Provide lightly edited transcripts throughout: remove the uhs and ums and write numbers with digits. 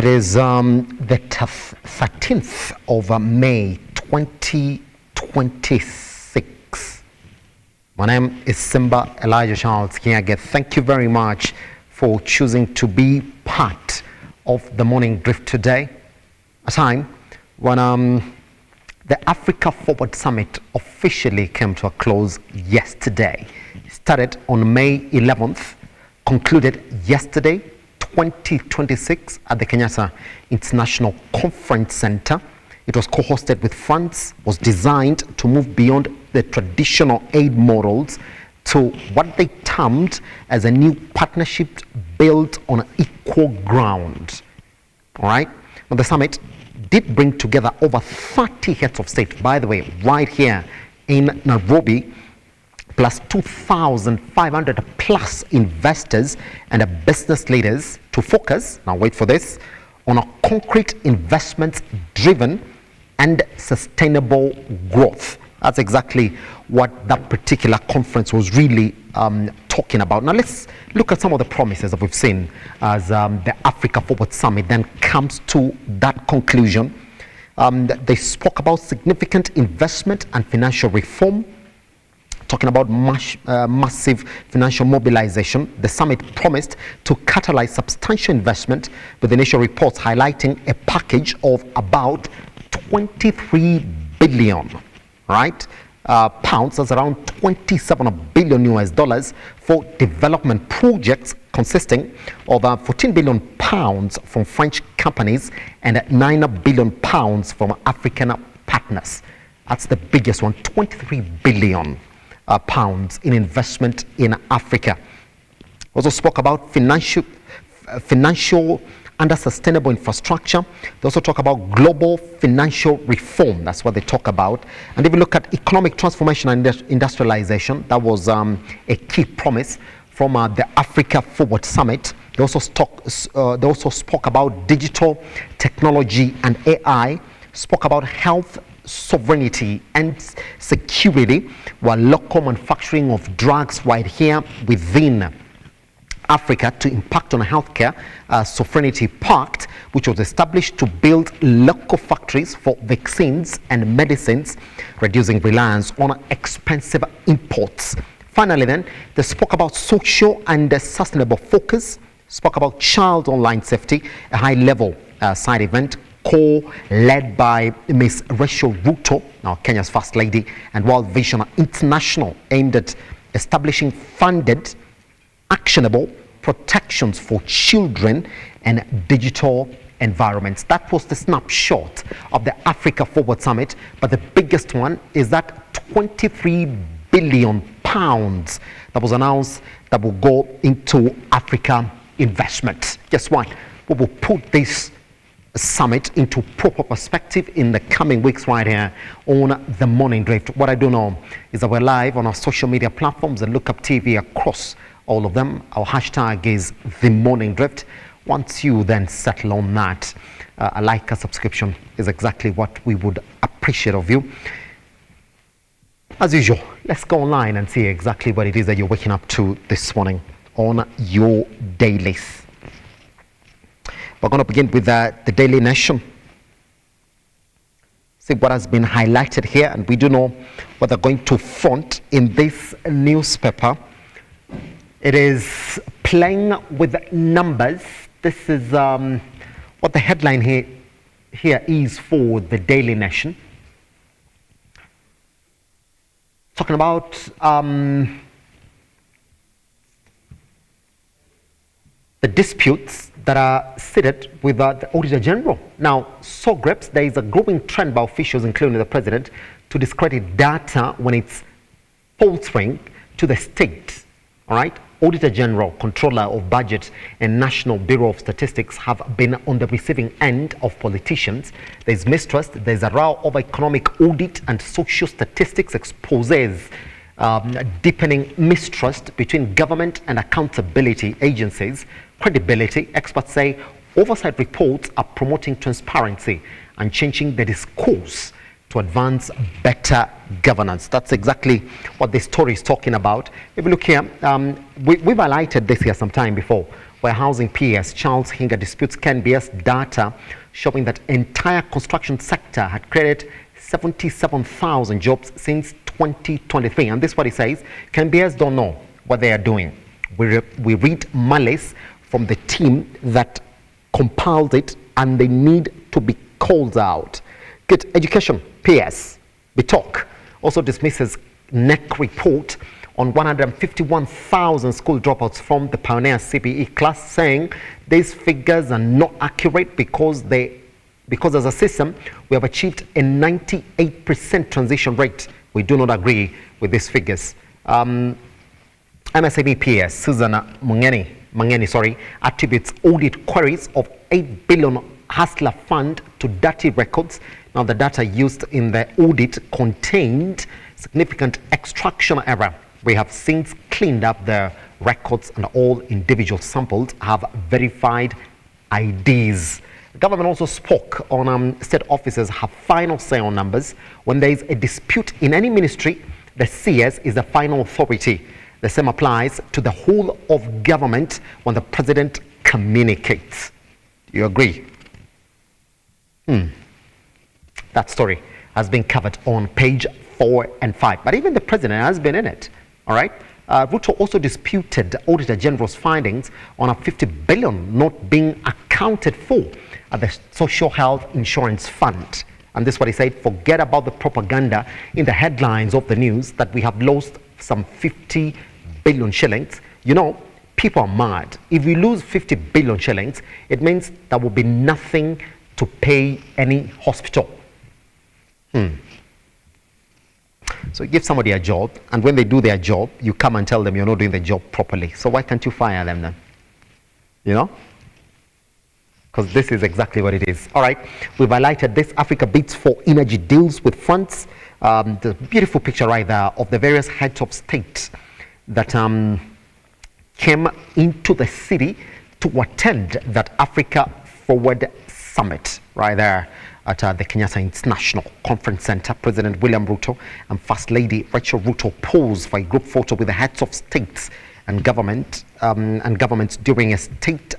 It is the 13th of May 2026. My name is SIMBA Elijah Charles Kiage. Thank you very much for choosing to be part of the morning drift today. A time when the Africa Forward Summit officially came to a close yesterday. It started on May 11th, concluded yesterday, 2026 at the Kenyatta International Conference Center. It was co-hosted with funds, was designed to move beyond the traditional aid models to what they termed as a new partnership built on equal ground. All right? Now, the summit did bring together over 30 heads of state, by the way, right here in Nairobi, plus 2,500 plus investors and business leaders to focus, now wait for this, on a concrete investments driven and sustainable growth. That's exactly what that particular conference was really talking about. Now let's look at some of the promises that we've seen as the Africa Forward Summit then comes to that conclusion. They spoke about significant investment and financial reform, talking about massive financial mobilization. The summit promised to catalyze substantial investment, with initial reports highlighting a package of about 23 billion, right? Pounds, that's around 27 billion US dollars for development projects consisting of 14 billion pounds from French companies and 9 billion pounds from African partners. That's the biggest one, 23 billion pounds in investment in Africa. Also spoke about financial and sustainable infrastructure. They also talk about global financial reform. That's what they talk about. And if you look at economic transformation and industrialization, that was a key promise from the Africa Forward Summit. They also spoke about digital technology and AI, spoke about health sovereignty and security, while local manufacturing of drugs right here within Africa to impact on a healthcare sovereignty pact, which was established to build local factories for vaccines and medicines, reducing reliance on expensive imports. Finally then, they spoke about social and sustainable focus, spoke about child online safety, a high-level side event led by Ms. Rachel Ruto, now Kenya's First Lady, and World Vision International, aimed at establishing funded, actionable protections for children and digital environments. That was the snapshot of the Africa Forward Summit, but the biggest one is that 23 billion pounds that was announced that will go into Africa investment. Guess what? We will put this summit into proper perspective in the coming weeks right here on the Morning Drift. What I do know is that we're live on our social media platforms and Look Up TV across all of them. Our hashtag is the Morning Drift. Once you then settle on that, a like, a subscription is exactly what we would appreciate of you. As usual, let's go online and see exactly what it is that you're waking up to this morning on your dailies. We're going to begin with the Daily Nation. See what has been highlighted here, and we do know what they're going to front in this newspaper. It is playing with numbers. This is what the headline here is for the Daily Nation. Talking about the disputes that are seated with the Auditor General. Now, so grips, there is a growing trend by officials, including the President, to discredit data when it's faltering to the state. All right? Auditor General, Controller of Budget, and National Bureau of Statistics have been on the receiving end of politicians. There's mistrust, there's a row over economic audit and social statistics exposes deepening mistrust between government and accountability agencies. Credibility, experts say oversight reports are promoting transparency and changing the discourse to advance better governance. That's exactly what this story is talking about. If you look here, we've highlighted this here some time before, Warehousing PS Charles Hinga disputes KNBS data showing that entire construction sector had created 77,000 jobs since 2023. And this is what he says. KNBS don't know what they are doing. We read malice from the team that compiled it, and they need to be called out. Good. Education PS Bitok also dismisses NEC report on 151,000 school dropouts from the Pioneer CPE class, saying these figures are not accurate because as a system we have achieved a 98% transition rate. We do not agree with these figures. MSAB PS Susanna Mangeni attributes audit queries of 8 billion Hustler Fund to dirty records. Now, the data used in the audit contained significant extraction error. We have since cleaned up the records, and all individual samples have verified IDs. The government also spoke on state officers have final say on numbers. When there is a dispute in any ministry, the CS is the final authority. The same applies to the whole of government when the president communicates. Do you agree? That story has been covered on page 4 and 5. But even the president has been in it. All right. Ruto also disputed the Auditor General's findings on a 50 billion not being accounted for at the Social Health Insurance Fund. And this is what he said: forget about the propaganda in the headlines of the news that we have lost some 50 billion shillings. You know, people are mad. If we lose 50 billion shillings, it means there will be nothing to pay any hospital. So you give somebody a job, and when they do their job, you come and tell them you're not doing the job properly. So why can't you fire them then? You know? Because this is exactly what it is. All right, we've highlighted this. Africa bids for energy deals with funds. The beautiful picture right there of the various heads of state that came into the city to attend that Africa Forward Summit right there at the Kenyatta International Conference Center. President William Ruto and First Lady Rachel Ruto posed for a group photo with the heads of states and governments during a state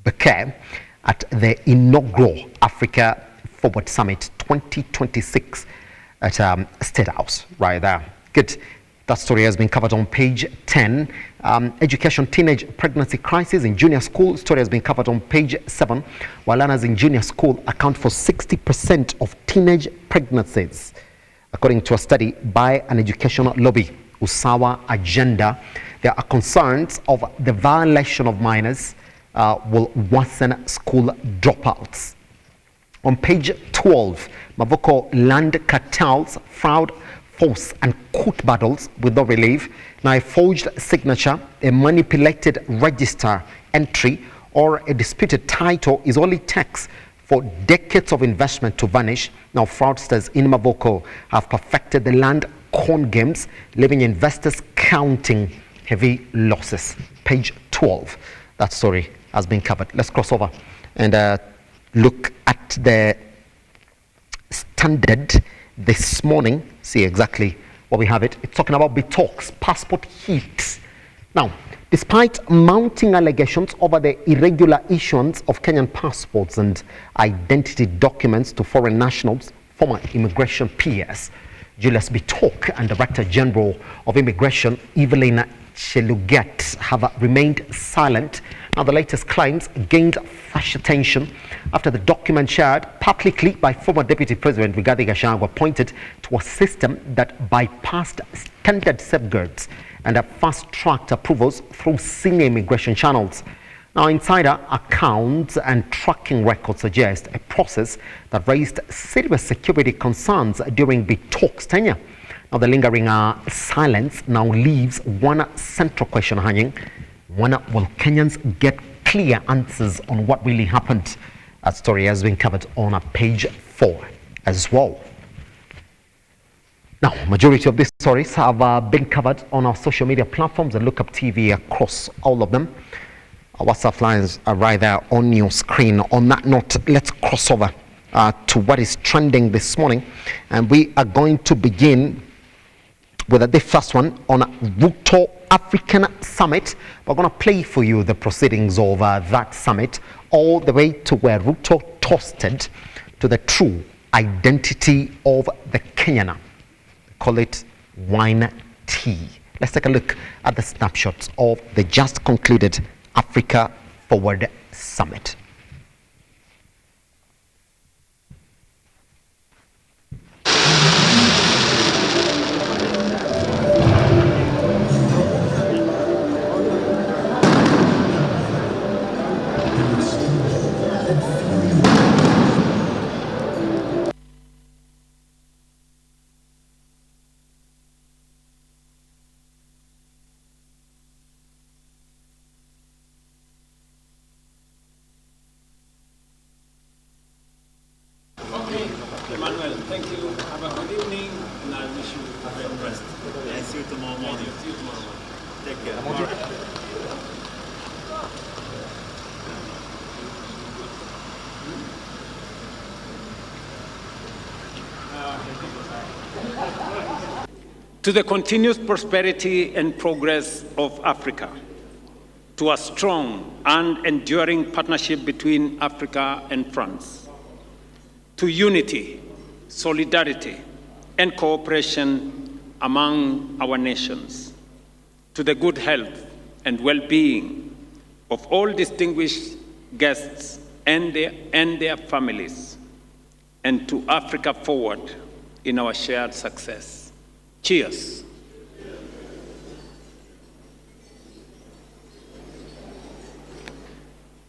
bouquet at the inaugural Africa Forward Summit 2026 at State House right there. Good. That story has been covered on page 10. Education teenage pregnancy crisis in junior school story has been covered on page 7. While learners in junior school account for 60% of teenage pregnancies, according to a study by an educational lobby, Usawa Agenda. There are concerns of the violation of minors will worsen school dropouts. On page 12, Mavoko land cartels, fraud, force and court battles with no relief. Now, a forged signature, a manipulated register entry, or a disputed title is all it takes for decades of investment to vanish. Now, fraudsters in Mavoko have perfected the land con games, leaving investors counting heavy losses. Page 12. That story has been covered. Let's cross over and look at the Standard this morning. See exactly what we have it. It's talking about Bitok's passport heat. Now, despite mounting allegations over the irregular issuance of Kenyan passports and identity documents to foreign nationals, former Immigration PS Julius Bitok and Director General of Immigration Evelyn Cheluget have remained silent. Now, the latest claims gained fresh attention after the document shared publicly by former Deputy President Rigathi Gachagua pointed to a system that bypassed standard safeguards and fast-tracked approvals through senior immigration channels. Now, insider accounts and tracking records suggest a process that raised serious security concerns during Bitok's tenure. Now, the lingering silence now leaves one central question hanging. When will Kenyans get clear answers on what really happened? That story has been covered on page 4 as well. Now, majority of these stories have been covered on our social media platforms and Look Up TV across all of them. Our WhatsApp lines are right there on your screen. On that note, let's cross over to what is trending this morning. And we are going to begin with the first one on Ruto African Summit. We're going to play for you the proceedings of that summit all the way to where Ruto toasted to the true identity of the Kenyan. Call it wine tea. Let's take a look at the snapshots of the just concluded Africa Forward Summit. Emmanuel, thank you. Have a good evening, and I wish you a great rest. I see you tomorrow morning. See you tomorrow morning. Take care. To the continuous prosperity and progress of Africa, to a strong and enduring partnership between Africa and France, to unity, solidarity, and cooperation among our nations, to the good health and well-being of all distinguished guests and their families, and to Africa forward in our shared success. Cheers.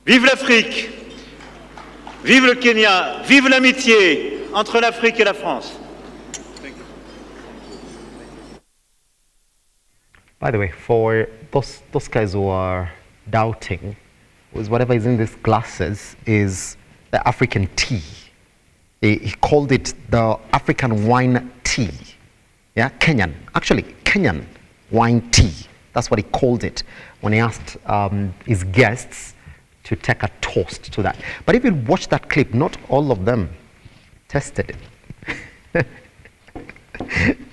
Vive l'Afrique! Vive le Kenya! Vive l'amitié entre l'Afrique et la France! By the way, for those guys who are doubting, was whatever is in these glasses is the African tea. He called it the African wine tea. Yeah, Kenyan. Actually, Kenyan wine tea. That's what he called it when he asked his guests to take a toast to that. But if you watch that clip, not all of them tested it.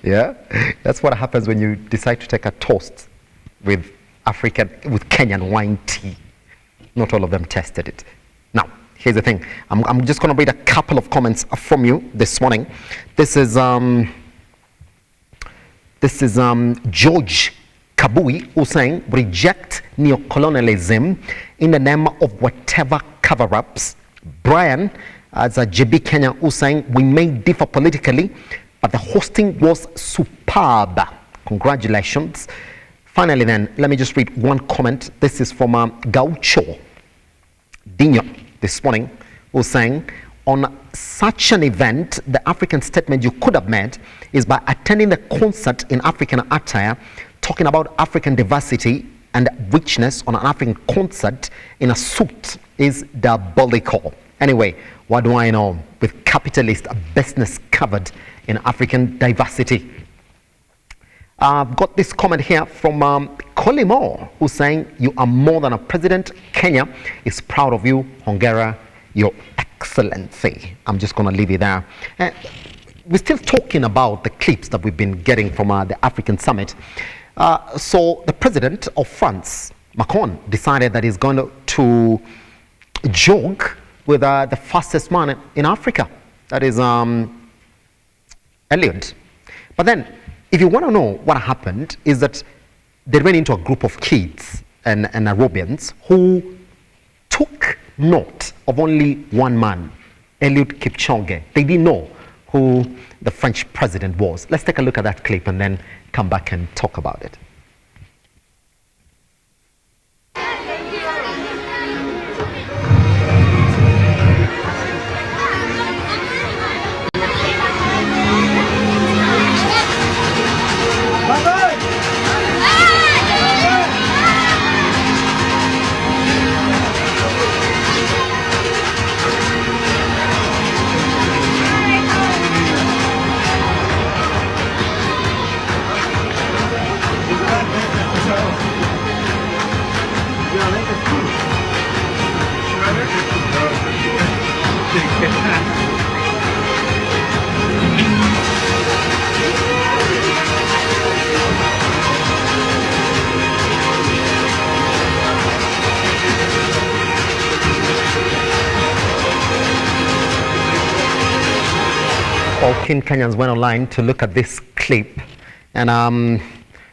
Yeah, that's what happens when you decide to take a toast with Kenyan wine tea. Not all of them tested it. Now, here's the thing. I'm just going to read a couple of comments from you this morning. This is George Kabui who's saying, reject neocolonialism in the name of whatever cover-ups. Brian, as a JB Kenya, who's saying, we may differ politically, but the hosting was superb. Congratulations. Finally then, let me just read one comment. This is from Gaucho Dino this morning, who's saying, on such an event, the African statement you could have made is by attending the concert in African attire, talking about African diversity and richness on an African concert in a suit is diabolical. Anyway, what do I know? With capitalist business covered in African diversity. I've got this comment here from Colimo, who's saying, you are more than a president. Kenya is proud of you. Hongera, your excellency. I'm just going to leave it there. We're still talking about the clips that we've been getting from the African summit. So the president of France, Macron, decided that he's going to jog with the fastest man in Africa. That is Eliud. But then, if you want to know what happened, is that they ran into a group of kids and Nairobians who took note of only one man, Eliud Kipchoge. They didn't know who the French president was. Let's take a look at that clip and then come back and talk about it. million Kenyans went online to look at this clip, and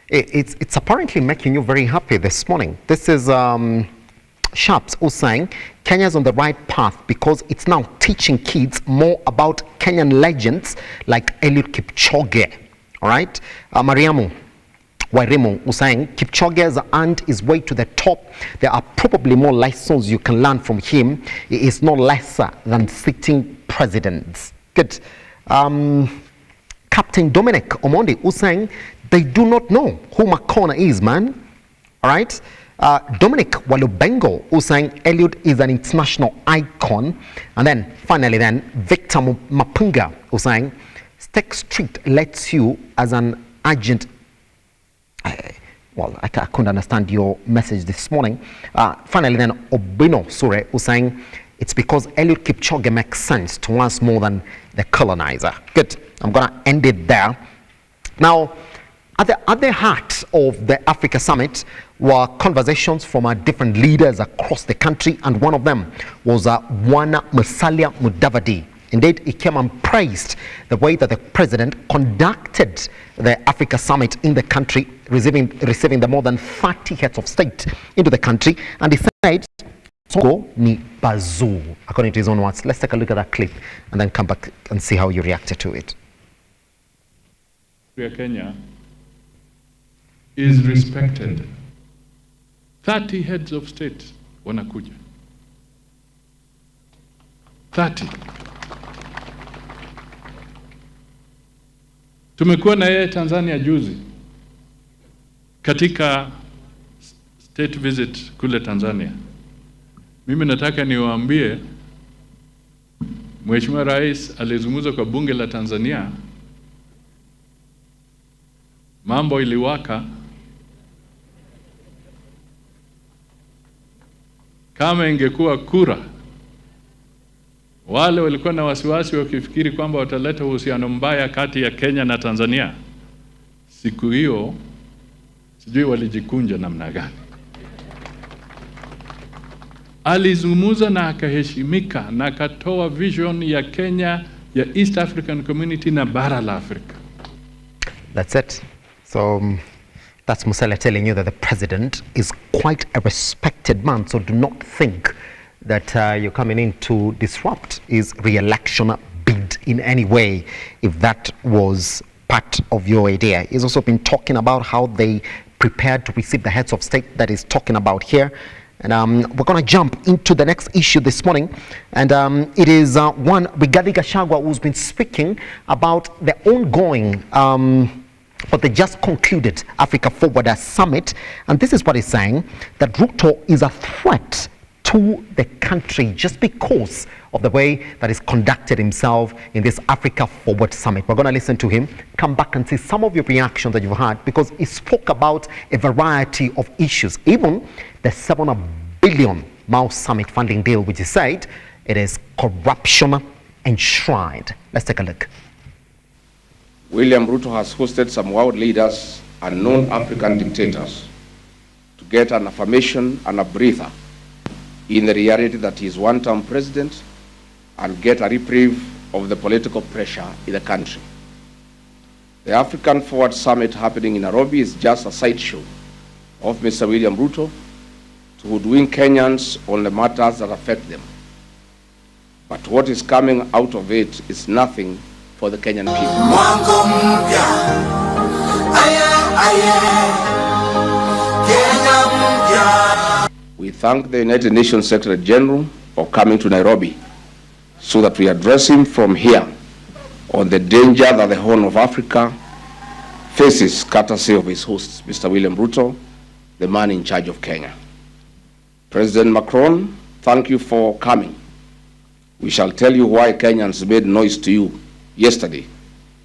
it's apparently making you very happy this morning. This is Sharps who's saying Kenya's on the right path because it's now teaching kids more about Kenyan legends like Eliud Kipchoge. All right, Mariamu Wairimu was saying Kipchoge has earned his way to the top. There are probably more lessons you can learn from him. He is no lesser than sitting presidents. Good. Captain Dominic Omondi was saying they do not know who Makona is, man. All right. Dominic Walubengo was saying Eliud is an international icon. And then finally Victor Mapunga was saying Stake Street lets you as an agent. Well, I couldn't understand your message this morning. Finally Obino Sure was saying it's because Eliud Kipchoge makes sense to us more than the colonizer. Good. I'm going to end it there. Now, at the heart of the Africa Summit were conversations from different leaders across the country, and one of them was Wana Musalia Mudavadi. Indeed, he came and praised the way that the president conducted the Africa Summit in the country, receiving the more than 30 heads of state into the country, and he said, Songo ni bazoo, according to his own words. Let's take a look at that clip and then come back and see how you reacted to it. Kenya is respected. 30 heads of state wanakuja. 30. Tumekuwa na yeye Tanzania juzi katika state visit kule Tanzania. Mimi nataka niwaambie Mheshimiwa Rais alizungumza kwa bunge la Tanzania, mambo iliwaka. Kama ingekuwa kura, wale walikuwa na wasiwasi wakifikiri kwamba wataleta uhusiano mbaya kati ya Kenya na Tanzania, siku hiyo sijui walijikunja namna gani. Alizungumza na akaheshimika na akatoa vision ya Kenya, ya East African Community na bara la Afrika. That's it. So that's Musalia telling you that the president is quite a respected man. So do not think that you're coming in to disrupt his re-election bid in any way, if that was part of your idea. He's also been talking about how they prepared to receive the heads of state that he's talking about here. And we're going to jump into the next issue this morning. And it is one Rigathi Gachagua who's been speaking about the ongoing but the just concluded Africa Forward Summit. And this is what he's saying, that Ruto is a threat to the country just because of the way that he's conducted himself in this Africa Forward Summit. We're going to listen to him, come back and see some of your reactions that you've had, because he spoke about a variety of issues, even the 7 billion Mao Summit funding deal, which he said it is corruption enshrined. Let's take a look. William Ruto has hosted some world leaders and known African dictators to get an affirmation and a breather in the reality that he is one-term president and get a reprieve of the political pressure in the country. The African Forward Summit happening in Nairobi is just a sideshow of Mr. William Ruto to hoodwink Kenyans on the matters that affect them. But what is coming out of it is nothing for the Kenyan people. We thank the United Nations Secretary General for coming to Nairobi so that we address him from here on the danger that the Horn of Africa faces, courtesy of his host, Mr. William Ruto, the man in charge of Kenya. President Macron, thank you for coming. We shall tell you why Kenyans made noise to you yesterday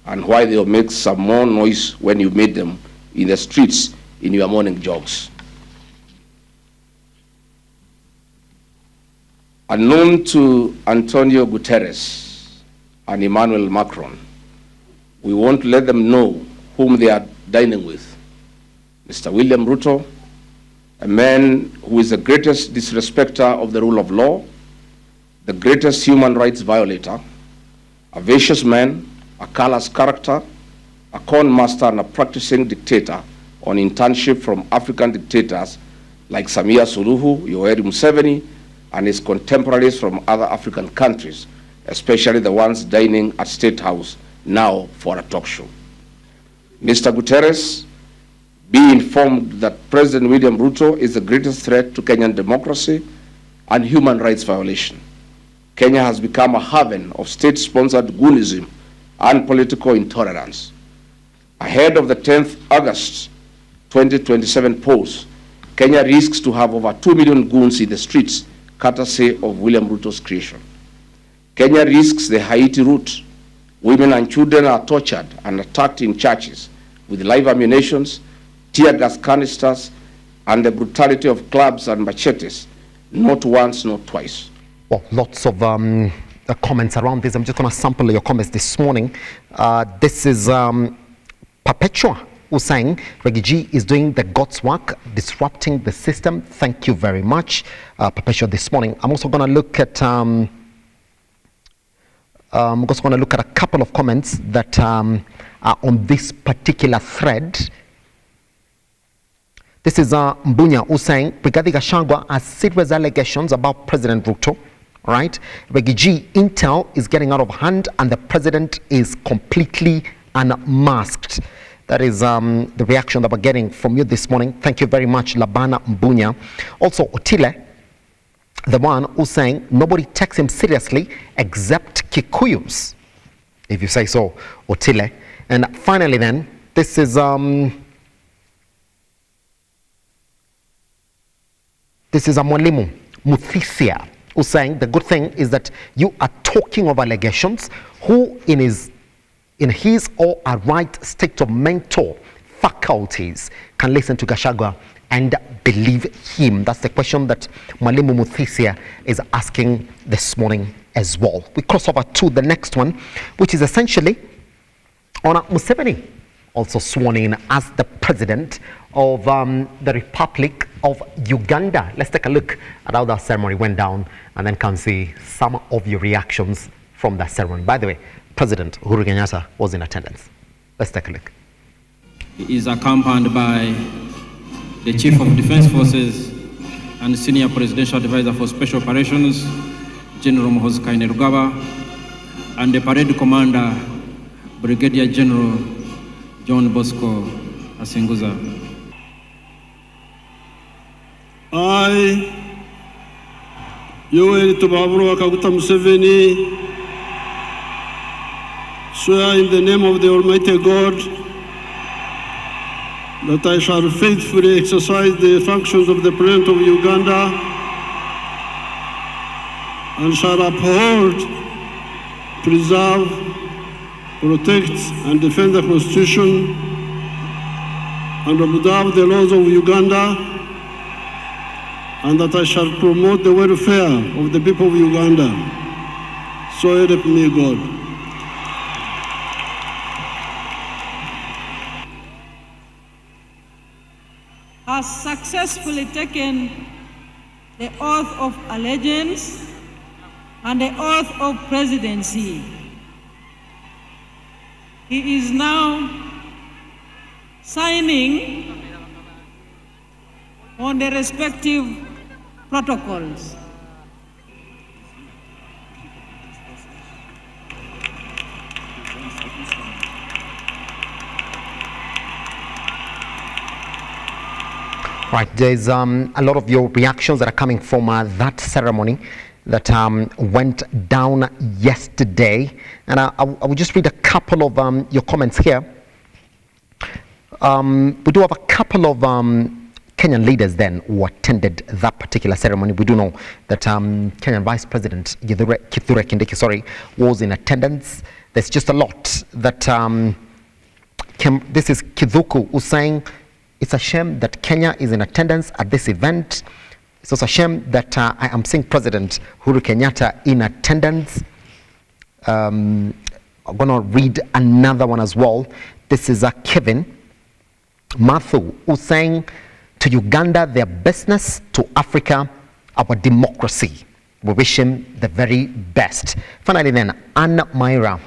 and why they'll make some more noise when you meet them in the streets in your morning jogs. Unknown to Antonio Guterres and Emmanuel Macron, we won't let them know whom they are dining with. Mr. William Ruto, a man who is the greatest disrespecter of the rule of law, the greatest human rights violator, a vicious man a callous character, a con master, and a practicing dictator on internship from African dictators like Samia Suluhu, Yoweri Museveni, and his contemporaries from other African countries, especially the ones dining at State House now for a talk show. Mr. Guterres, be informed that President William Ruto is the greatest threat to Kenyan democracy and human rights violation. Kenya has become a haven of state-sponsored goonism and political intolerance. Ahead of the 10th August 2027 polls, Kenya risks to have over 2 million goons in the streets, courtesy of William Ruto's creation. Kenya risks the Haiti route. Women and children are tortured and attacked in churches with live ammunitions, tear gas canisters, and the brutality of clubs and machetes, not once, not twice. Well, lots of comments around this. I'm just going to sample your comments this morning. This is Perpetua, who's saying Reggie G is doing the God's work, disrupting the system. Thank you very much, Perpetua, this morning. I'm also going to look at a couple of comments that are on this particular thread. This is Mbunya, who's saying Brigadier Gachagua has serious allegations about President Ruto. Right? Reggie G, intel is getting out of hand and the president is completely unmasked. That is the reaction that we're getting from you this morning. Thank you very much, Labana Mbunya. Also, Otile, the one who's saying nobody takes him seriously except Kikuyus, if you say so, Otile. And finally then, this is Mwalimu Muthisia, who's saying the good thing is that you are talking of allegations. Who in his or a right state of mental faculties can listen to Gachagua and believe him? That's the question that Mwalimu Muthisia is asking this morning as well. We cross over to the next one, which is essentially on Museveni, also sworn in as the president of the Republic of Uganda. Let's take a look at how that ceremony went down and then come see some of your reactions from that ceremony. By the way, President Uhuru Kenyatta was in attendance. Let's take a look. He is accompanied by the Chief of Defense Forces and Senior Presidential Advisor for Special Operations, General Muhoozi Kainerugaba, and the Parade Commander, Brigadier General John Bosco Asinguza. I, Yoweri Kaguta Museveni, swear in the name of the Almighty God that I shall faithfully exercise the functions of the President of Uganda and shall uphold, preserve, protect and defend the Constitution and observe the laws of Uganda, and that I shall promote the welfare of the people of Uganda. So help me God. Has successfully taken the oath of allegiance and the oath of presidency. He is now signing on the respective protocols. Right, there's a lot of your reactions that are coming from that ceremony that went down yesterday. And I will just read a couple of your comments here. We do have a couple of Kenyan leaders then who attended that particular ceremony. We do know that Kenyan Vice President Kithure Kindiki, was in attendance. There's just a lot that this is Kizuku who's saying it's a shame that Kenya is in attendance at this event. It's also a shame that I am seeing President Uhuru Kenyatta in attendance. I'm going to read another one as well. This is Kevin Matthew who's saying to Uganda their business, to Africa our democracy. We wish him the very best. Finally then, Anna Myra,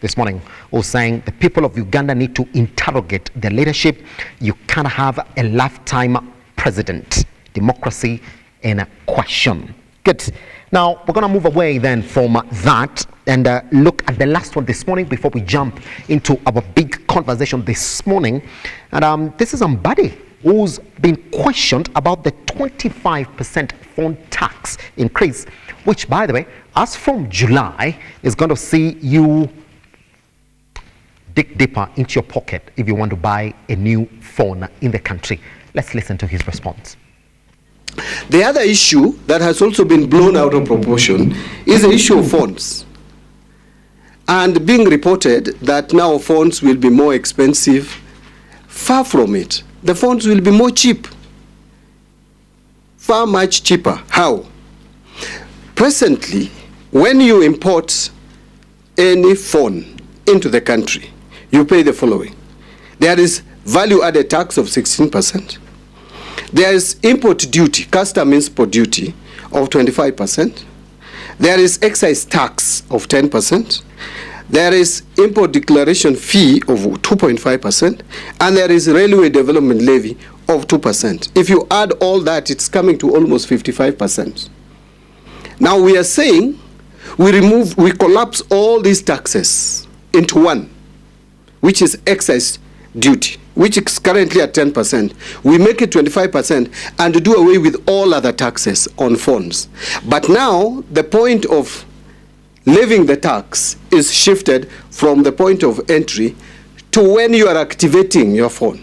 this morning, was saying the people of Uganda need to interrogate their leadership. You can't have a lifetime president. Democracy in question. Good. Now, we're going to move away then from that and look at the last one this morning before we jump into our big conversation this morning. And this is somebody who's been questioned about the 25% phone tax increase, which, by the way, as from July, is going to see you dig deeper into your pocket if you want to buy a new phone in the country. Let's listen to his response. The other issue that has also been blown out of proportion is the issue of phones. And being reported that now phones will be more expensive. Far from it. The phones will be more cheap. Far much cheaper. How? Presently, when you import any phone into the country, you pay the following. There is value-added tax of 16%. There is import duty, custom import duty of 25%. There is excise tax of 10%. There is import declaration fee of 2.5%. And there is railway development levy of 2%. If you add all that, it's coming to almost 55%. Now we are saying we collapse all these taxes into one, which is excise duty, which is currently at 10%. We make it 25% and do away with all other taxes on phones. But now the point of levying the tax is shifted from the point of entry to when you are activating your phone.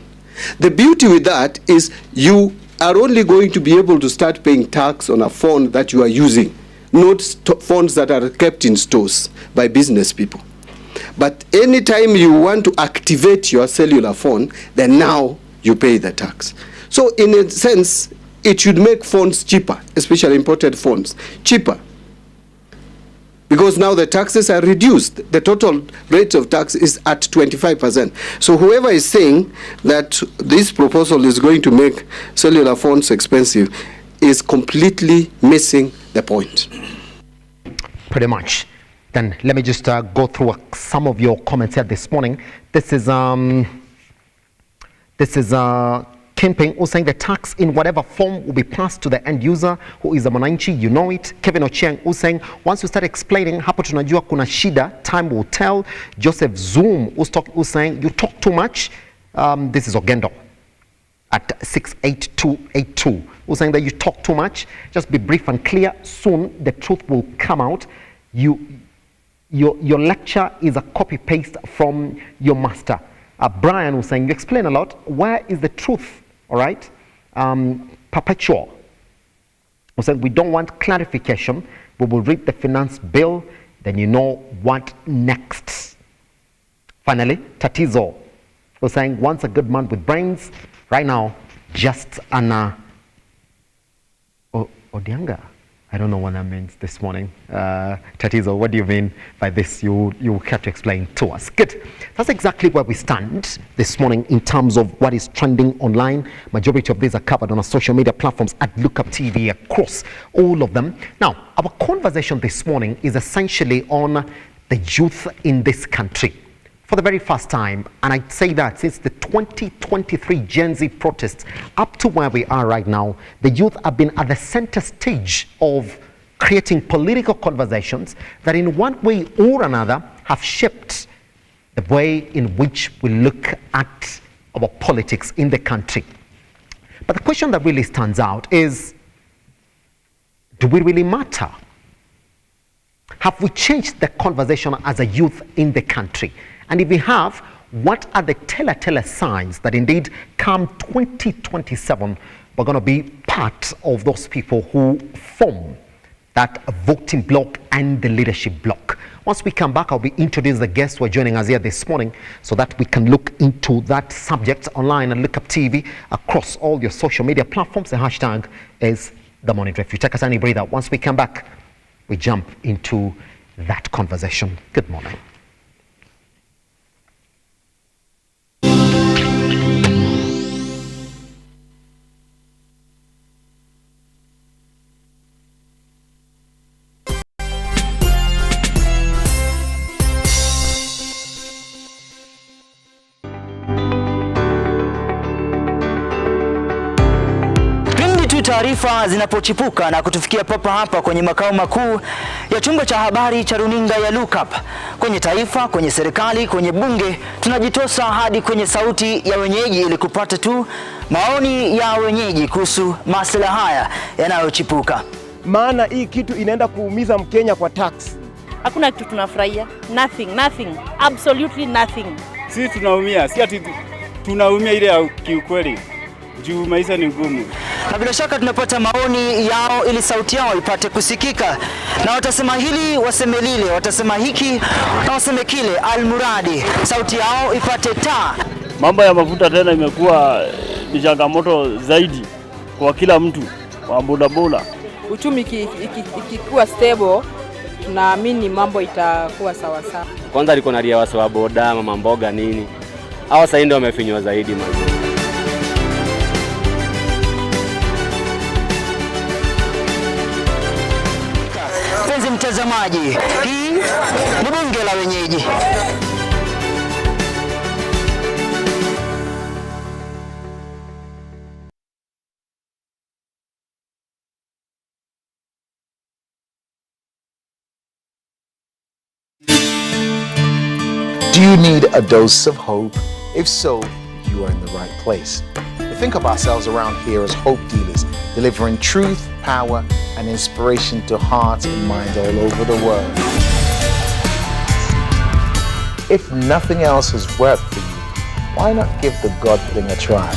The beauty with that is you are only going to be able to start paying tax on a phone that you are using, not phones that are kept in stores by business people. But anytime you want to activate your cellular phone, then now you pay the tax. So in a sense, it should make phones cheaper, especially imported phones, cheaper. Because now the taxes are reduced. The total rate of tax is at 25%. So whoever is saying that this proposal is going to make cellular phones expensive is completely missing the point. Pretty much. Then let me just go through some of your comments here this morning. This is Kemping who's saying the tax in whatever form will be passed to the end user who is a mwananchi, you know it. Kevin Ochieng who's saying once you start explaining hapo tunajua kuna shida, time will tell. Joseph Zoom who's saying you talk too much. This is Ogendo at 68282 who's saying that you talk too much. Just be brief and clear. Soon the truth will come out. Your lecture is a copy paste from your master. Brian was saying you explain a lot. Where is the truth? All right. Perpetual was saying we don't want clarification. We will read the finance bill, then you know what next. Finally, Tatizo was saying once a good man with brains. Right now, just an Odianga. I don't know what that means this morning. Tatizo, what do you mean by this? You have to explain to us. Good. That's exactly where we stand this morning in terms of what is trending online. Majority of these are covered on our social media platforms at Lookup TV across all of them. Now, our conversation this morning is essentially on the youth in this country. For the very first time, and I'd say that since the 2023 Gen Z protests up to where we are right now, the youth have been at the center stage of creating political conversations that in one way or another have shaped the way in which we look at our politics in the country. But the question that really stands out is, do we really matter? Have we changed the conversation as a youth in the country? And if we have, what are the telltale signs that indeed come 2027, we're going to be part of those people who form that voting bloc and the leadership bloc? Once we come back, I'll be introducing the guests who are joining us here this morning so that we can look into that subject online and Lookup TV across all your social media platforms. The hashtag is The Morning Drift. You take us any breather. Once we come back, we jump into that conversation. Good morning. taarifa zinapochipuka na kutufikia papa hapa kwenye makao makuu ya chumba cha habari cha runinga ya Look Up. Kwenye taifa, kwenye serikali, kwenye bunge, tunajitosa hadi kwenye sauti ya wenyeji ili kupata tu maoni ya wenyeji kuhusu masuala haya yanayochipuka. Maana hii kitu inaenda kuumiza Mkenya kwa tax. Hakuna kitu tunafurahia. Nothing. Absolutely nothing. Sisi tunaumia, si ati tunaumia ile ya kiukweli. Juu maisha ni ngumu. Na bila shaka tunapata maoni yao ili sauti yao ipate kusikika. Na watasema hili, waseme lile, watasema hiki na waseme kile, almuradi sauti yao ipate taa. Mambo ya mafuta tena imekuwa ni changamoto zaidi kwa kila mtu wa bodaboda. Uchumi ikikuwa stable, tunaamini mambo itakuwa sawa sawa. Kwanza liko na ria wasi wa boda, mama mboga nini. Hao sasa ndio wamefinywa zaidi mazi. Mpenzi mtazamaji, hii ni bunge la wenyeji. Do you need a dose of hope? If so, you are in the right place. We think of ourselves around here as hope dealers, delivering truth, power, and inspiration to hearts and minds all over the world. If nothing else has worked for you, why not give the God thing a try?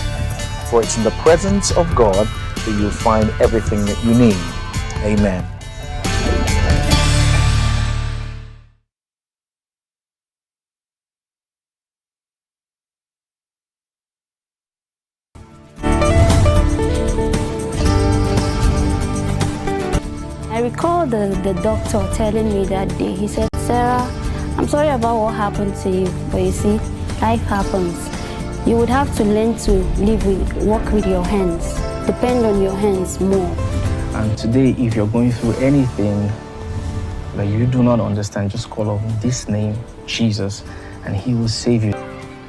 For it's in the presence of God that you'll find everything that you need. Amen. I recall the doctor telling me that day, he said, "Sarah, I'm sorry about what happened to you, but you see, life happens. You would have to learn to work with your hands, depend on your hands more." And today, if you're going through anything that you do not understand, just call on this name, Jesus, and he will save you.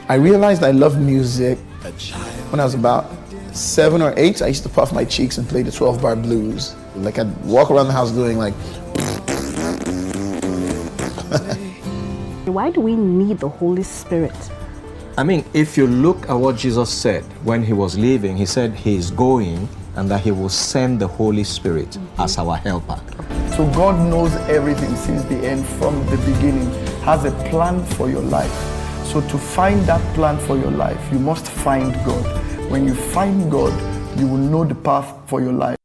I realized I loved music when I was about 7 or 8. I used to puff my cheeks and play the 12-bar blues. Like I'd walk around the house doing like. Why do we need the Holy Spirit? I mean, if you look at what Jesus said when he was leaving, he said he is going and that he will send the Holy Spirit as our helper. So God knows everything since the end, from the beginning, has a plan for your life. So to find that plan for your life, you must find God. When you find God, you will know the path for your life.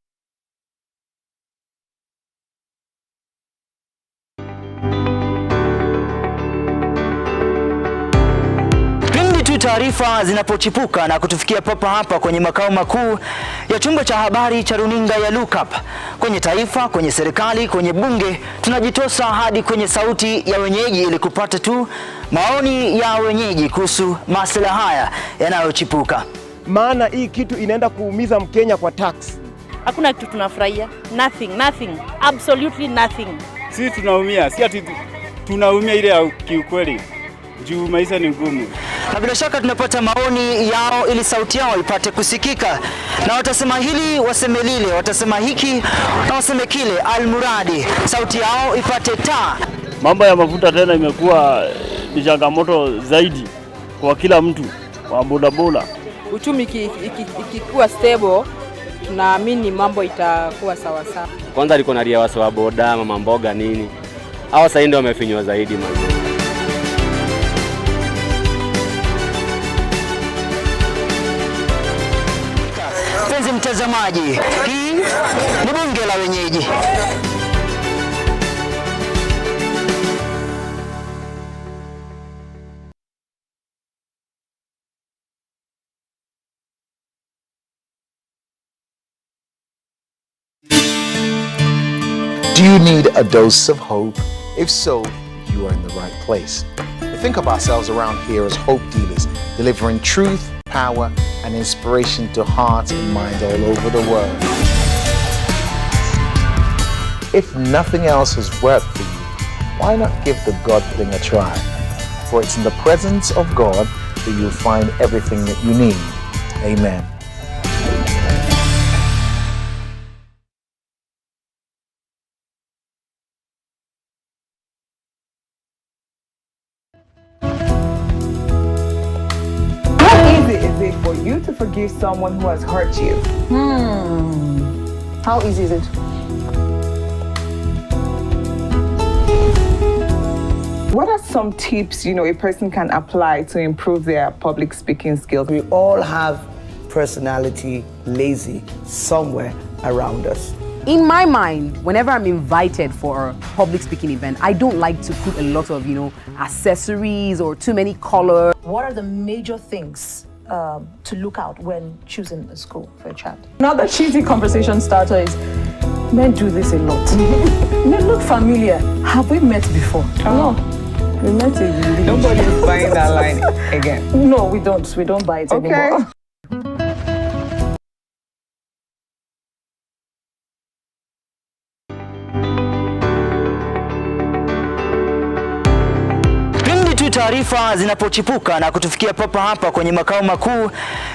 Taarifa zinapochipuka na kutufikia papa hapa kwenye makao makuu ya chumba cha habari cha runinga ya Look Up. Kwenye taifa, kwenye serikali, kwenye bunge, tunajitosa hadi kwenye sauti ya wenyeji ili kupata tu maoni ya wenyeji kuhusu masuala haya yanayochipuka. Maana hii kitu inaenda kuumiza Mkenya kwa tax. Hakuna kitu tunafurahia. Nothing. Absolutely nothing. Sisi tunaumia, si ati tunaumia ile ya kiukweli. Juu maisha ni ngumu. Na bila shaka tunapata maoni yao ili sauti yao ipate kusikika. Na watasema hili, waseme lile, watasema hiki na waseme kile, almuradi sauti yao ipate taa. Mambo ya mafuta tena imekuwa ni changamoto zaidi kwa kila mtu wa bodaboda. Uchumi ikikuwa stable, tunaamini mambo itakuwa sawa sawa. Kwanza liko na ria wasi wa boda, mama mboga nini. Hao sasa ndio wamefinywa zaidi mazi. Mpenzi mtazamaji, hii ni bunge la wenyeji. Do you need a dose of hope? If so, you are in the right place. We think of ourselves around here as hope dealers, delivering truth, power, and inspiration to hearts and minds all over the world. If nothing else has worked for you, why not give the God thing a try? For it's in the presence of God that you'll find everything that you need. Amen. is it for you to forgive someone who has hurt you? How easy is it? What are some tips, a person can apply to improve their public speaking skills? We all have personality lazy somewhere around us. In my mind, whenever I'm invited for a public speaking event, I don't like to put a lot of, accessories or too many colors. What are the major things to look out when choosing a school for a child? Another cheesy conversation starter is, men do this a lot. Men look familiar. Have we met before? No. We met in Nobody's buying that line again. No, we don't. We don't buy it anymore. Taarifa zinapochipuka na kutufikia papa hapa kwenye makao makuu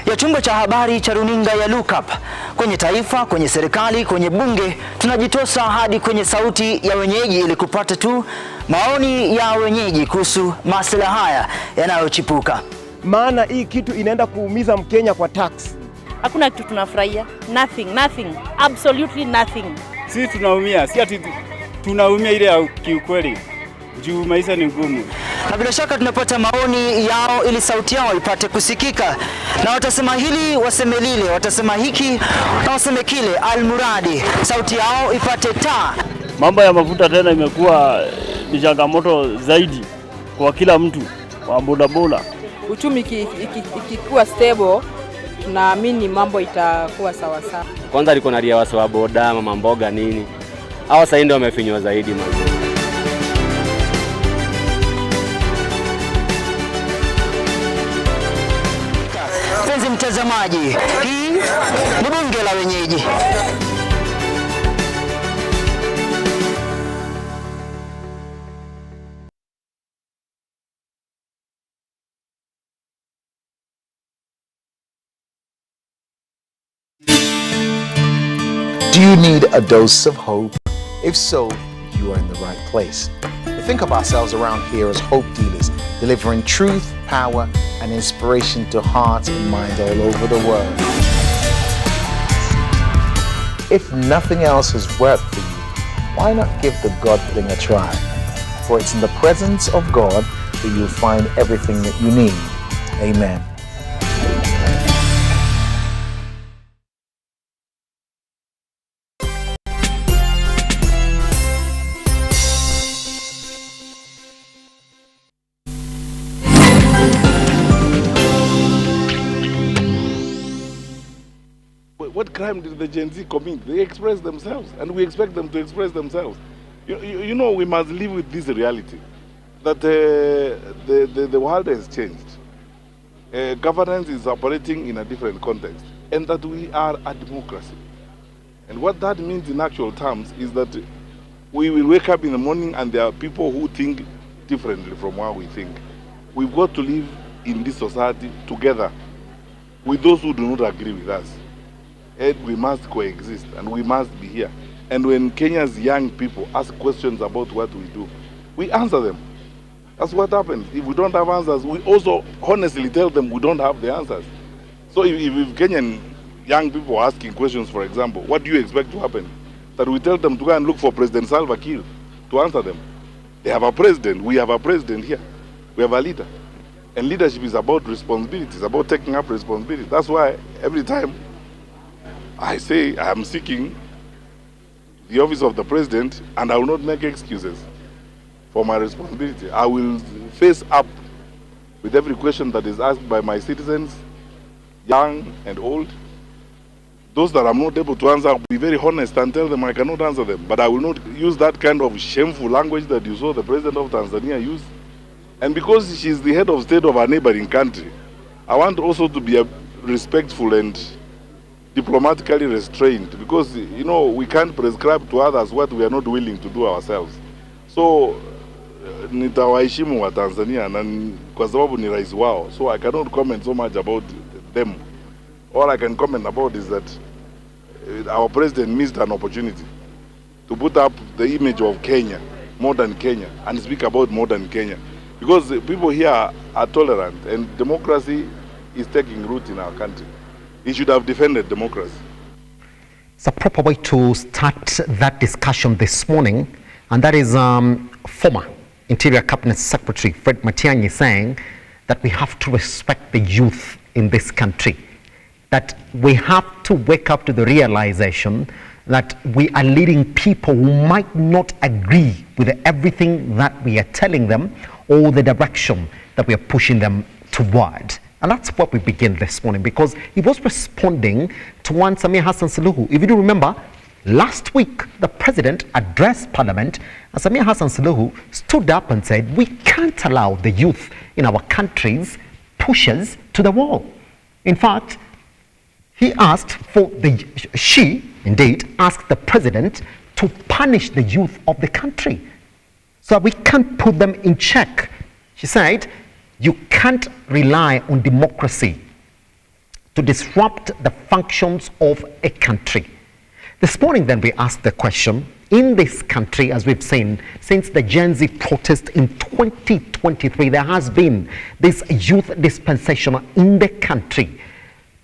ya chumba cha habari cha runinga ya Lookup, kwenye taifa, kwenye serikali, kwenye bunge, tunajitosa hadi kwenye sauti ya wenyeji ili kupata tu maoni ya wenyeji kuhusu masuala haya yanayochipuka. Maana hii kitu inaenda kuumiza Mkenya kwa tax. Hakuna kitu tunafurahia. Nothing. Absolutely nothing. Sisi tunaumia, si ati tunaumia ile ya kiukweli. Juu maisha ni ngumu. Na bila shaka tunapata maoni yao ili sauti yao ipate kusikika. Na watasema hili, waseme lile, watasema hiki, na waseme kile, almuradi sauti yao ipate taa. Mambo ya mafuta tena imekuwa ni changamoto zaidi kwa kila mtu wa bodaboda. Uchumi ikikuwa stable, tunaamini mambo itakuwa sawa sawa. Kwanza liko na ria wasa wa boda, mama mboga nini. Hawa sasa ndio wamefinywa zaidi mazuri. Mtazamaji, hii ni bunge la wenyeji. Do you need a dose of hope? If so, you are in the right place. We think of ourselves around here as hope dealers, delivering truth, power, and inspiration to hearts and minds all over the world. If nothing else has worked for you, why not give the God thing a try? For it's in the presence of God that you'll find everything that you need. Amen. What crime did the Gen Z commit? They express themselves, and we expect them to express themselves. You know, we must live with this reality, that the world has changed. Governance is operating in a different context, and that we are a democracy. And what that means in actual terms is that we will wake up in the morning and there are people who think differently from what we think. We've got to live in this society together with those who do not agree with us. And we must coexist, and we must be here. And when Kenya's young people ask questions about what we do, we answer them. That's what happens. If we don't have answers, we also honestly tell them we don't have the answers. So if Kenyan young people are asking questions, for example, what do you expect to happen? That we tell them to go and look for President Salva Kiir to answer them. They have a president. We have a president here. We have a leader. And leadership is about responsibility. It's about taking up responsibility. That's why every time I say I am seeking the office of the president, and I will not make excuses for my responsibility. I will face up with every question that is asked by my citizens, young and old. Those that I'm not able to answer, I'll be very honest and tell them I cannot answer them. But I will not use that kind of shameful language that you saw the president of Tanzania use. And because she's the head of state of a neighboring country, I want also to be respectful and diplomatically restrained, because you know we can't prescribe to others what we are not willing to do ourselves. So nitawaheshimu wa Tanzania na kwa sababu ni rais wao, so I cannot comment so much about them. All I can comment about is that our president missed an opportunity to put up the image of Kenya, modern Kenya, and speak about modern Kenya, because people here are tolerant, and democracy is taking root in our country. He should have defended democracy. It's a proper way to start that discussion this morning, and that is former Interior Cabinet Secretary Fred Matiang'i saying that we have to respect the youth in this country, that we have to wake up to the realization that we are leading people who might not agree with everything that we are telling them or the direction that we are pushing them toward. And that's what we begin this morning, because he was responding to one Samia Hassan Suluhu. If you do remember, last week the president addressed Parliament, and Samia Hassan Suluhu stood up and said, we can't allow the youth in our countries push us to the wall. In fact, he asked for she indeed asked the president to punish the youth of the country so we can't put them in check. She said, you can't rely on democracy to disrupt the functions of a country. This morning then we asked the question, in this country, as we've seen, since the Gen Z protest in 2023, there has been this youth dispensation in the country.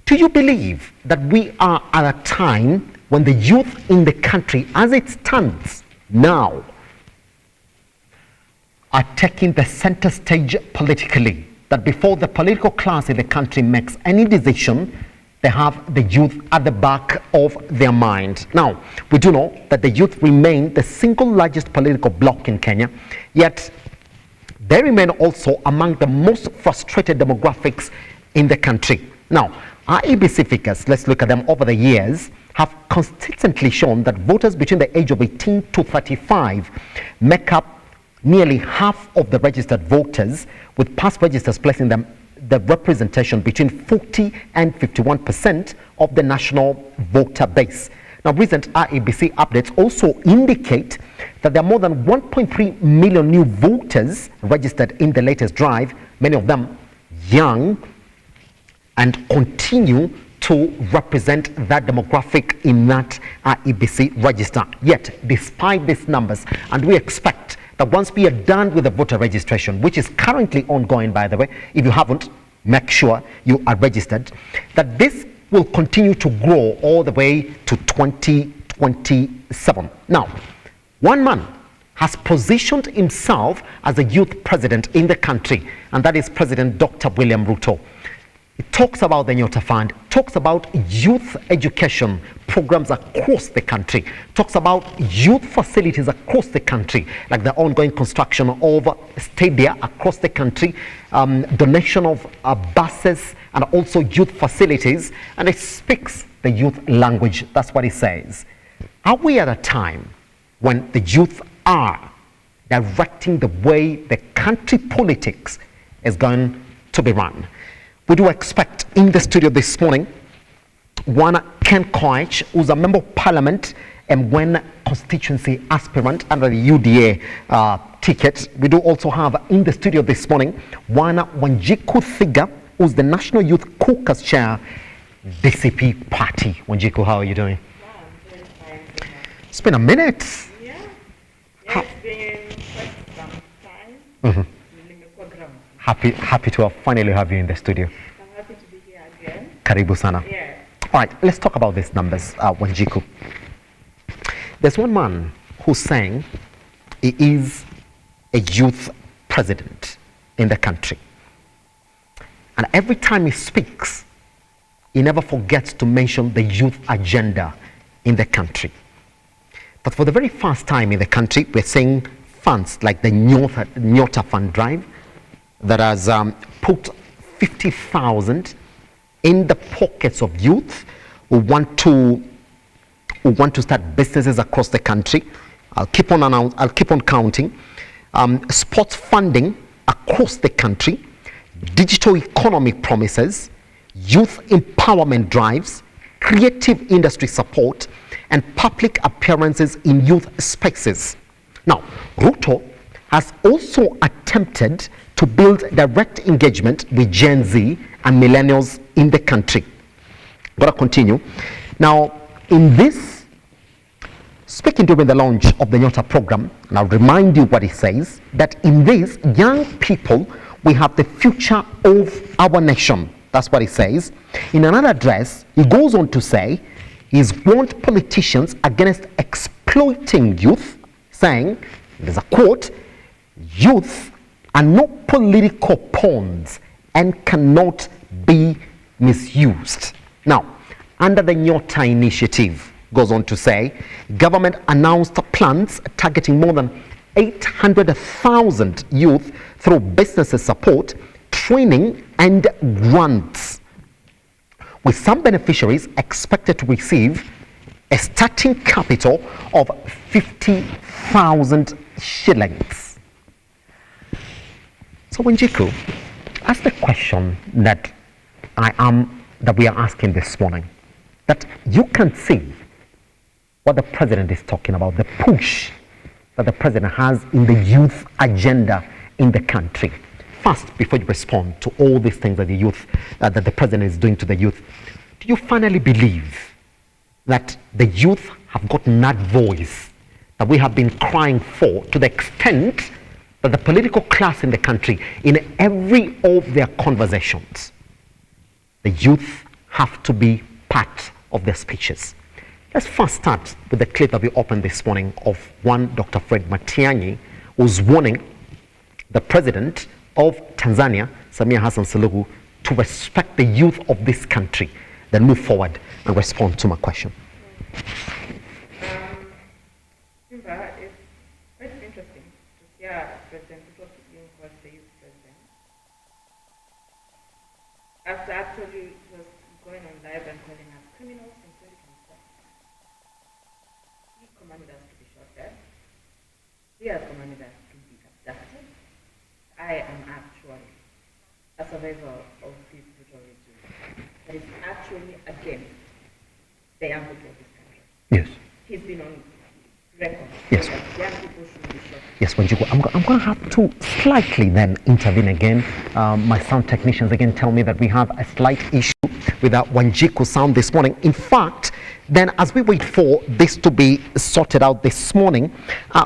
Do you believe that we are at a time when the youth in the country, as it stands now, are taking the center stage politically, that before the political class in the country makes any decision, they have the youth at the back of their mind? Now, we do know that the youth remain the single largest political bloc in Kenya, yet they remain also among the most frustrated demographics in the country. Now, IEBC figures, let's look at them over the years, have consistently shown that voters between the age of 18 to 35 make up nearly half of the registered voters, with past registers placing them the representation between 40 and 51% of the national voter base. Now, recent IEBC updates also indicate that there are more than 1.3 million new voters registered in the latest drive, many of them young, and continue to represent that demographic in that IEBC register. Yet, despite these numbers, and we expect that once we are done with the voter registration, which is currently ongoing, by the way, if you haven't, make sure you are registered, that this will continue to grow all the way to 2027. Now, one man has positioned himself as a youth president in the country, and that is President Dr. William Ruto. It talks about the Nyota Fund, talks about youth education programs across the country, talks about youth facilities across the country, like the ongoing construction of stadia across the country, donation of buses, and also youth facilities, and it speaks the youth language. That's what it says. Are we at a time when the youth are directing the way the country politics is going to be run? We do expect in the studio this morning one Ken KOECH, who's a member of parliament, Emgwen constituency aspirant under the UDA ticket. We do also have in the studio this morning one WANJIKU THIGA, who's the National Youth Caucus Chair, DCP Party. WANJIKU, how are you doing? It's been a minute. Yeah, it's been quite some time. Mm-hmm. Happy to finally have you in the studio. I'm happy to be here again. Karibu sana. Yeah. All right, let's talk about these numbers, WANJIKU. There's one man who's saying he is a youth president in the country. And every time he speaks, he never forgets to mention the youth agenda in the country. But for the very first time in the country, we're seeing funds like the Nyota Fund drive that has put 50,000 in the pockets of youth who want to start businesses across the country. I'll keep on counting. Sports funding across the country, digital economy promises, youth empowerment drives, creative industry support, and public appearances in youth spaces. Now, Ruto has also attempted to build direct engagement with Gen Z and millennials in the country. Gotta continue. Now, in this, speaking during the launch of the Nyota program, and I'll remind you what it says, that in this, young people, we have the future of our nation. That's what he says. In another address, he goes on to say he's warned politicians against exploiting youth, saying, there's a quote, "Youth are not political pawns and cannot be misused." Now, under the Nyota initiative, goes on to say, government announced plans targeting more than 800,000 youth through businesses support, training and grants, with some beneficiaries expected to receive a starting capital of 50,000 shillings. So Wanjiku, ask the question that we are asking this morning, that you can see what the president is talking about, the push that the president has in the youth agenda in the country. First, before you respond to all these things that the youth, that the president is doing to the youth, do you finally believe that the youth have gotten that voice that we have been crying for, to the extent that the political class in the country, in every of their conversations, the youth have to be part of their speeches? Let's first start with the clip that we opened this morning of one Dr. Fred Matiang'i, who's warning the president of Tanzania, Samia Hassan Suluhu, to respect the youth of this country, then move forward and respond to my question. SIMBA, it's quite interesting to hear President Ruto being called the youth president. After actually just going on live and calling us criminals in 2024. He commanded us to be shot dead. He has commanded us to be abducted. I am actually a survivor of this brutal regime that is actually against the young people of this country. Yes. He's been on record. Yes. That young people should be shot. Yes, Wanjiku, I'm going to have to slightly then intervene again. My sound technicians again tell me that we have a slight issue with that Wanjiku sound this morning. In fact, then as we wait for this to be sorted out this morning,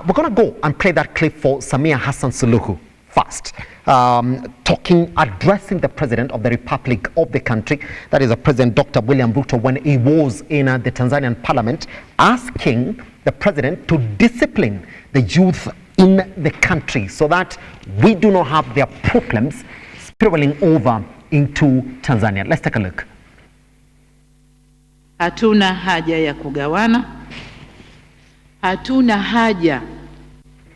we're going to go and play that clip for Samia Hassan Suluhu first, addressing the president of the Republic of the country, that is the President Dr. William Ruto, when he was in the Tanzanian parliament, asking the president to discipline the youth in the country so that we do not have their problems spiraling over into Tanzania. Let's take a look. Hatuna haja ya kugawana. Hatuna haja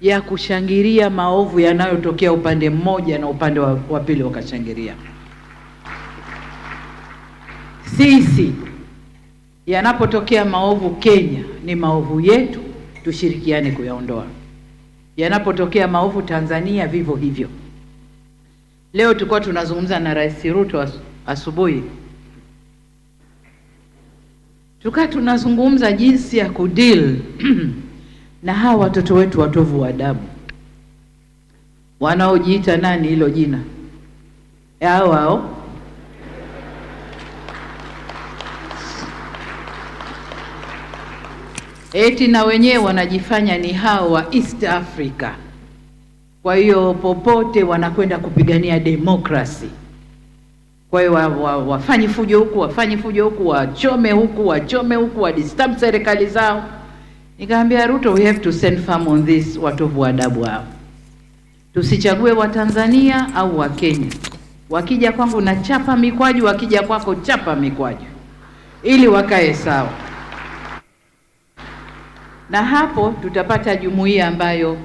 ya kushangilia maovu yanayotokea upande mmoja na upande wa pili wakashangilia. Sisi yanapotokea maovu Kenya ni maovu yetu, tushirikiane kuyaondoa. Yanapotokea maovu Tanzania vivyo hivyo. Leo tulikuwa tunazungumza na Rais Ruto asubuhi. Tukaa tunazungumza jinsi ya kudeal na hawa watoto wetu watovu wa adabu wanaojiita nani hilo jina hao eti na wenyewe wanajifanya ni hao wa East Africa. Kwa hiyo popote wanakwenda kupigania demokrasi. Kwa hiyo wafanye fujo huku, wafanye fujo huku, wachome huku, wadisturb serikali zao. Nikaambia Ruto, we have to send firm on this, watovu adabu hao. Tusichague wa Tanzania au wa Kenya. Wakija kwangu na chapa mikwaju, wakija kwako chapa mikwaju, ili wakae sawa. Na hapo tutapata jumuiya ambayo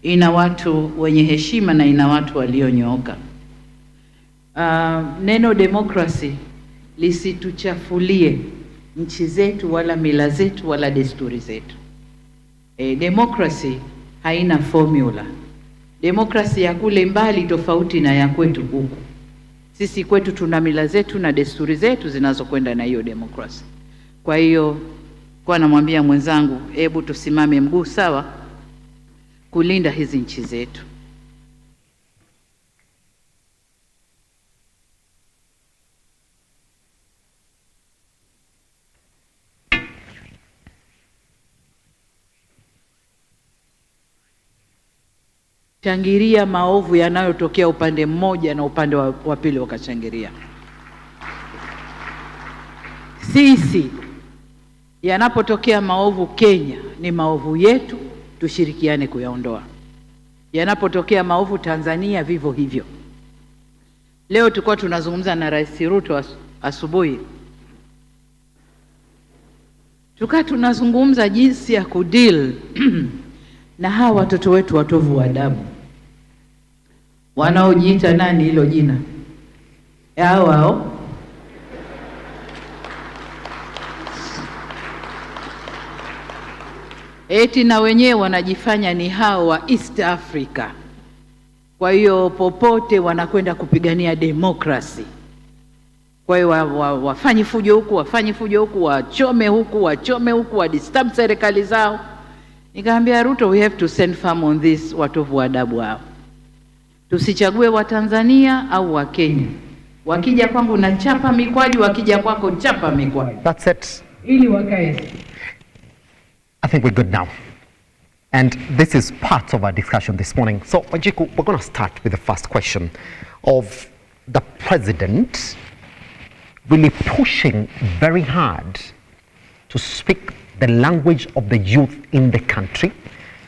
ina watu wenye heshima na ina watu walionyooka. Neno demokrasi lisituchafulie nchi zetu wala mila zetu wala desturi zetu. Demokrasi haina formula. Demokrasi ya kule mbali tofauti na ya kwetu huku. Sisi kwetu tuna mila zetu na desturi zetu zinazokwenda na hiyo demokrasi. Kwa hiyo kwa namwambia mwenzangu, hebu tusimame mguu sawa kulinda hizi nchi zetu. Shangilia maovu yanayotokea upande mmoja na upande wa pili wakashangilia. sisi, yanapotokea maovu Kenya ni maovu yetu, tushirikiane kuyaondoa. Yanapotokea maovu Tanzania vivyo hivyo. Leo tulikuwa tunazungumza na Rais Ruto asubuhi. Tukaa tunazungumza jinsi ya kudeal na hawa watoto wetu watovu wa adabu wanaojiita nani hilo jina hao eti na wenyewe wanajifanya ni hao wa East Africa. Kwa hiyo popote wanakwenda kupigania demokrasi. Kwa hiyo wafanye fujo huku, wafanye fujo huku, wachome huku, wadisturb serikali zao. Nikaambia Ruto, we have to send firm on this watovu wa adabu hao. Tusichague wa Tanzania au wa Kenya. Wakija kwangu na chapa mikwaju, wakija kwako chapa mikwaju. That's it. Ili wakae. I think we're good now. And this is part of our discussion this morning. So, Wanjiku, we're going to start with the first question of the president really pushing very hard to speak the language of the youth in the country.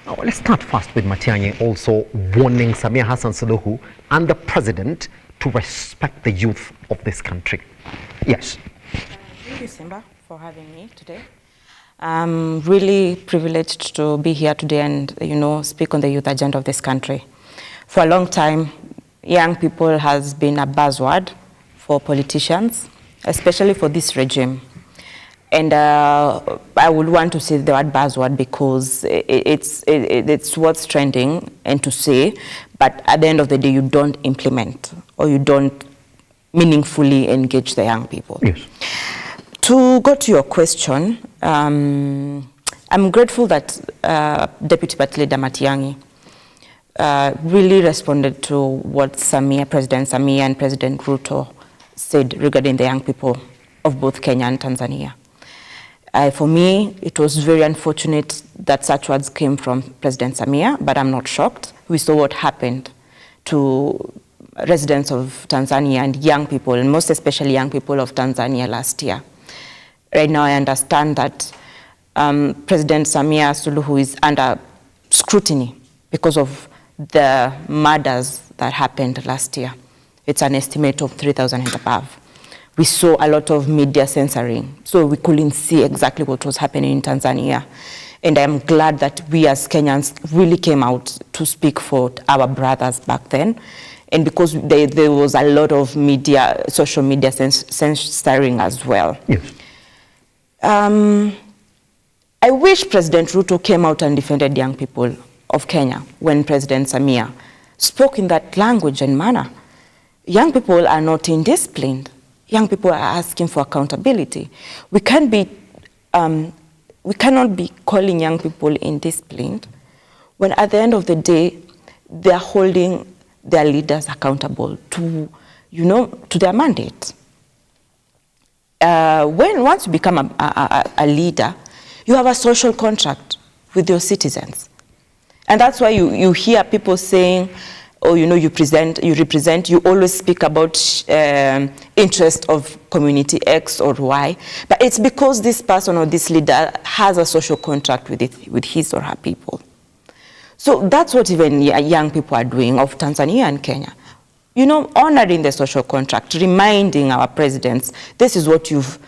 Now, let's start first with Matiang'i also warning Samia Hassan Suluhu and the president to respect the youth of this country. Yes. Thank you, Simba, for having me today. I'm really privileged to be here today and, speak on the youth agenda of this country. For a long time, young people has been a buzzword for politicians, especially for this regime. And I would want to say the word buzzword because it's what's trending and to say, but at the end of the day, you don't implement or you don't meaningfully engage the young people. Yes. To go to your question, I'm grateful that Deputy Party Leader Matiang'i really responded to what President Samia and President Ruto said regarding the young people of both Kenya and Tanzania. For me, it was very unfortunate that such words came from President Samia, but I'm not shocked. We saw what happened to residents of Tanzania and young people, and most especially young people of Tanzania last year. Right now, I understand that President Samia Suluhu is under scrutiny because of the murders that happened last year. It's an estimate of 3,000 and above. We saw a lot of media censoring, so we couldn't see exactly what was happening in Tanzania. And I'm glad that we as Kenyans really came out to speak for our brothers back then. And because there was a lot of media, social media censoring as well. Yes. I wish President Ruto came out and defended young people of Kenya when President Samia spoke in that language and manner. Young people are not indisciplined. Young people are asking for accountability. We cannot be calling young people indisciplined when at the end of the day, they are holding their leaders accountable to their mandate. Once you become a leader, you have a social contract with your citizens. And that's why you hear people saying, oh, you represent, you always speak about interest of community X or Y, but it's because this person or this leader has a social contract with his or her people. So that's what even young people are doing of Tanzania and Kenya. Honoring the social contract, reminding our presidents, this is what you've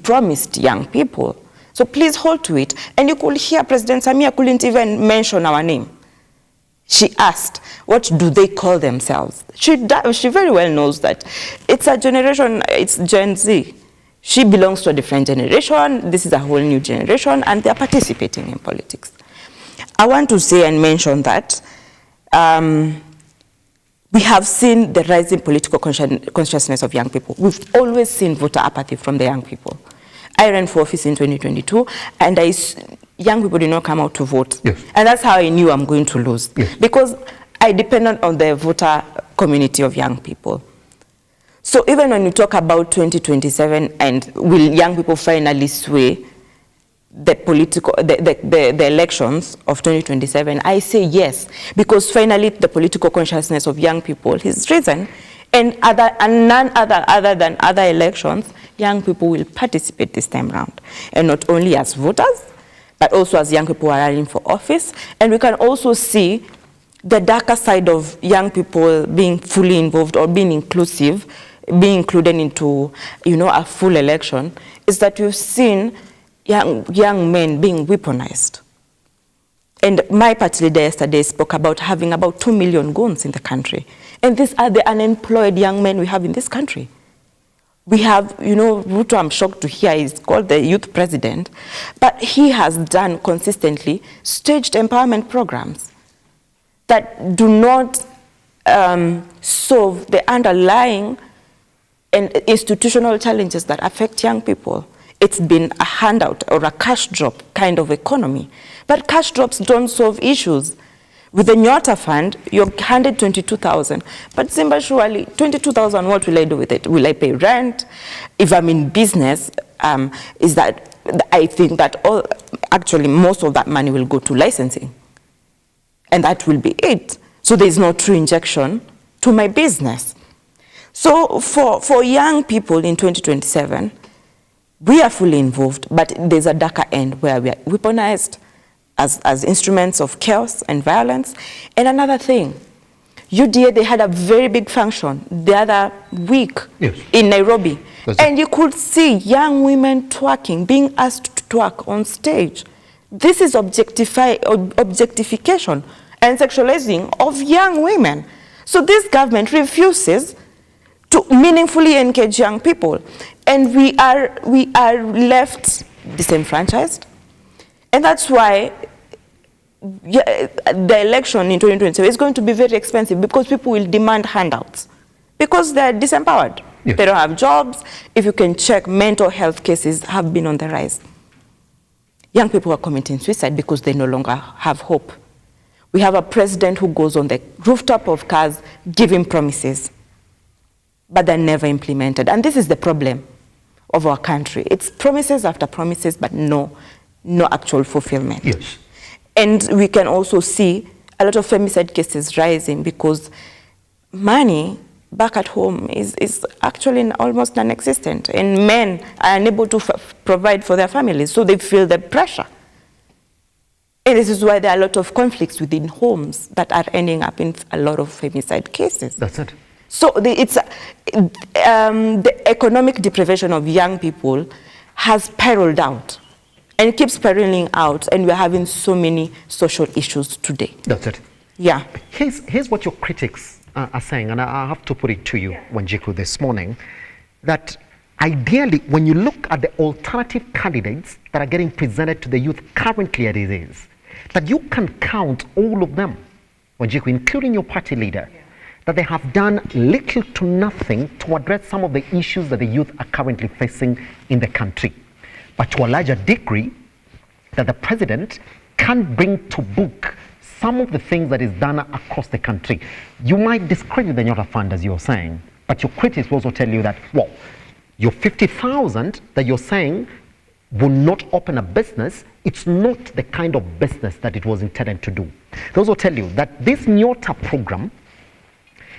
promised young people. So please hold to it. And you could hear President Samia couldn't even mention our name. She asked, what do they call themselves? She very well knows that it's a generation, it's Gen Z. She belongs to a different generation. This is a whole new generation, and they're participating in politics. I want to say and mention that we have seen the rising political consciousness of young people. We've always seen voter apathy from the young people. I ran for office in 2022, and young people did not come out to vote. Yes. And that's how I knew I'm going to lose. Yes. Because I depended on the voter community of young people. So even when we talk about 2027 and will young people finally sway the elections of 2027, I say yes, because finally the political consciousness of young people has risen, and none other than other elections, young people will participate this time around. And not only as voters, but also as young people are running for office. And we can also see the darker side of young people being fully involved or being inclusive, being included into, a full election, is that we've seen young men being weaponized. And my party leader yesterday spoke about having about 2 million guns in the country. And these are the unemployed young men we have in this country. We have, Ruto, I'm shocked to hear, is called the youth president, but he has done consistently staged empowerment programs that do not solve the underlying and institutional challenges that affect young people. It's been a handout or a cash drop kind of economy. But cash drops don't solve issues. With the Nyota Fund, you're handed 22,000. But Simba, surely, 22,000, what will I do with it? Will I pay rent? If I'm in business, I think that actually most of that money will go to licensing. And that will be it. So there's no true injection to my business. So for young people in 2027, we are fully involved, but there's a darker end where we are weaponized as instruments of chaos and violence. And another thing, UDA, they had a very big function the other week in Nairobi. And you could see young women twerking, being asked to twerk on stage. This is objectification and sexualizing of young women. So this government refuses to meaningfully engage young people. And we are left disenfranchised. And that's why the election in 2027 is going to be very expensive, because people will demand handouts because they're disempowered. They don't have jobs. If you can check, mental health cases have been on the rise. Young people are committing suicide because they no longer have hope. We have a president who goes on the rooftop of cars giving promises, but they're never implemented. And this is the problem of our country. It's promises after promises, but no actual fulfillment. Yes. And we can also see a lot of femicide cases rising because money back at home is actually almost non-existent, and men are unable to provide for their families, so they feel the pressure. And this is why there are a lot of conflicts within homes that are ending up in a lot of femicide cases. That's it. So the economic deprivation of young people has spiraled out and keeps spiraling out, and we're having so many social issues today. That's it. Yeah. Here's what your critics are saying, and I have to put it to you, Wanjiku, this morning, that ideally, when you look at the alternative candidates that are getting presented to the youth currently as it is, that you can count all of them, Wanjiku, including your party leader, that they have done little to nothing to address some of the issues that the youth are currently facing in the country. But to a larger degree, that the president can bring to book some of the things that is done across the country. You might discredit the Nyota Fund, as you're saying, but your critics will also tell you that, well, your 50,000 that you're saying will not open a business, it's not the kind of business that it was intended to do. They also tell you that this Nyota program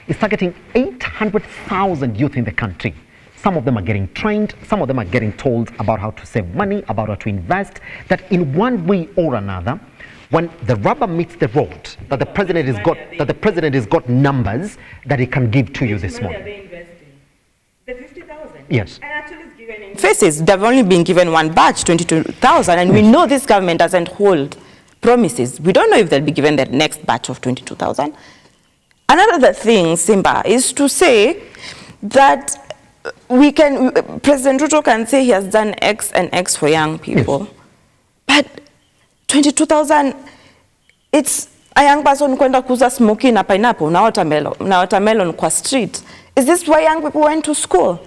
is targeting 800,000 youth in the country. Some of them are getting trained, some of them are getting told about how to save money, about how to invest, that in one way or another, when the rubber meets the road, that the president has got numbers that he can give to you this morning. The 50,000. Yes. And actually it's given in Faces, they've only been given one batch, 22,000, and we know this government doesn't hold promises. We don't know if they'll be given the next batch of 22,000. Another thing, Simba, is to say that President Ruto can say he has done X and X for young people, yes, but 22,000, it's a young person kwenda kuuza smoky na pineapple na watermelon kwa street. Is this why young people went to school?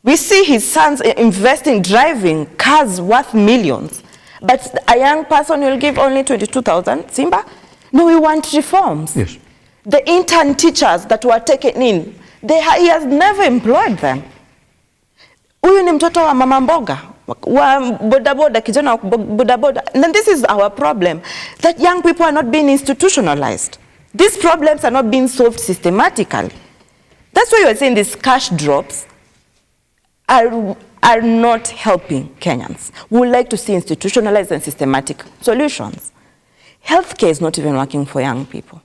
We see his sons investing, driving cars worth millions, but a young person will give only 22,000, Simba? No, we want reforms. Yes. The intern teachers that were taken in, he has never employed them. Huyu ni mtoto wa mama mboga, wa bodaboda, kijana wa bodaboda. And this is our problem, that young people are not being institutionalized. These problems are not being solved systematically. That's why you are saying these cash drops are not helping Kenyans. We would like to see institutionalized and systematic solutions. Healthcare is not even working for young people.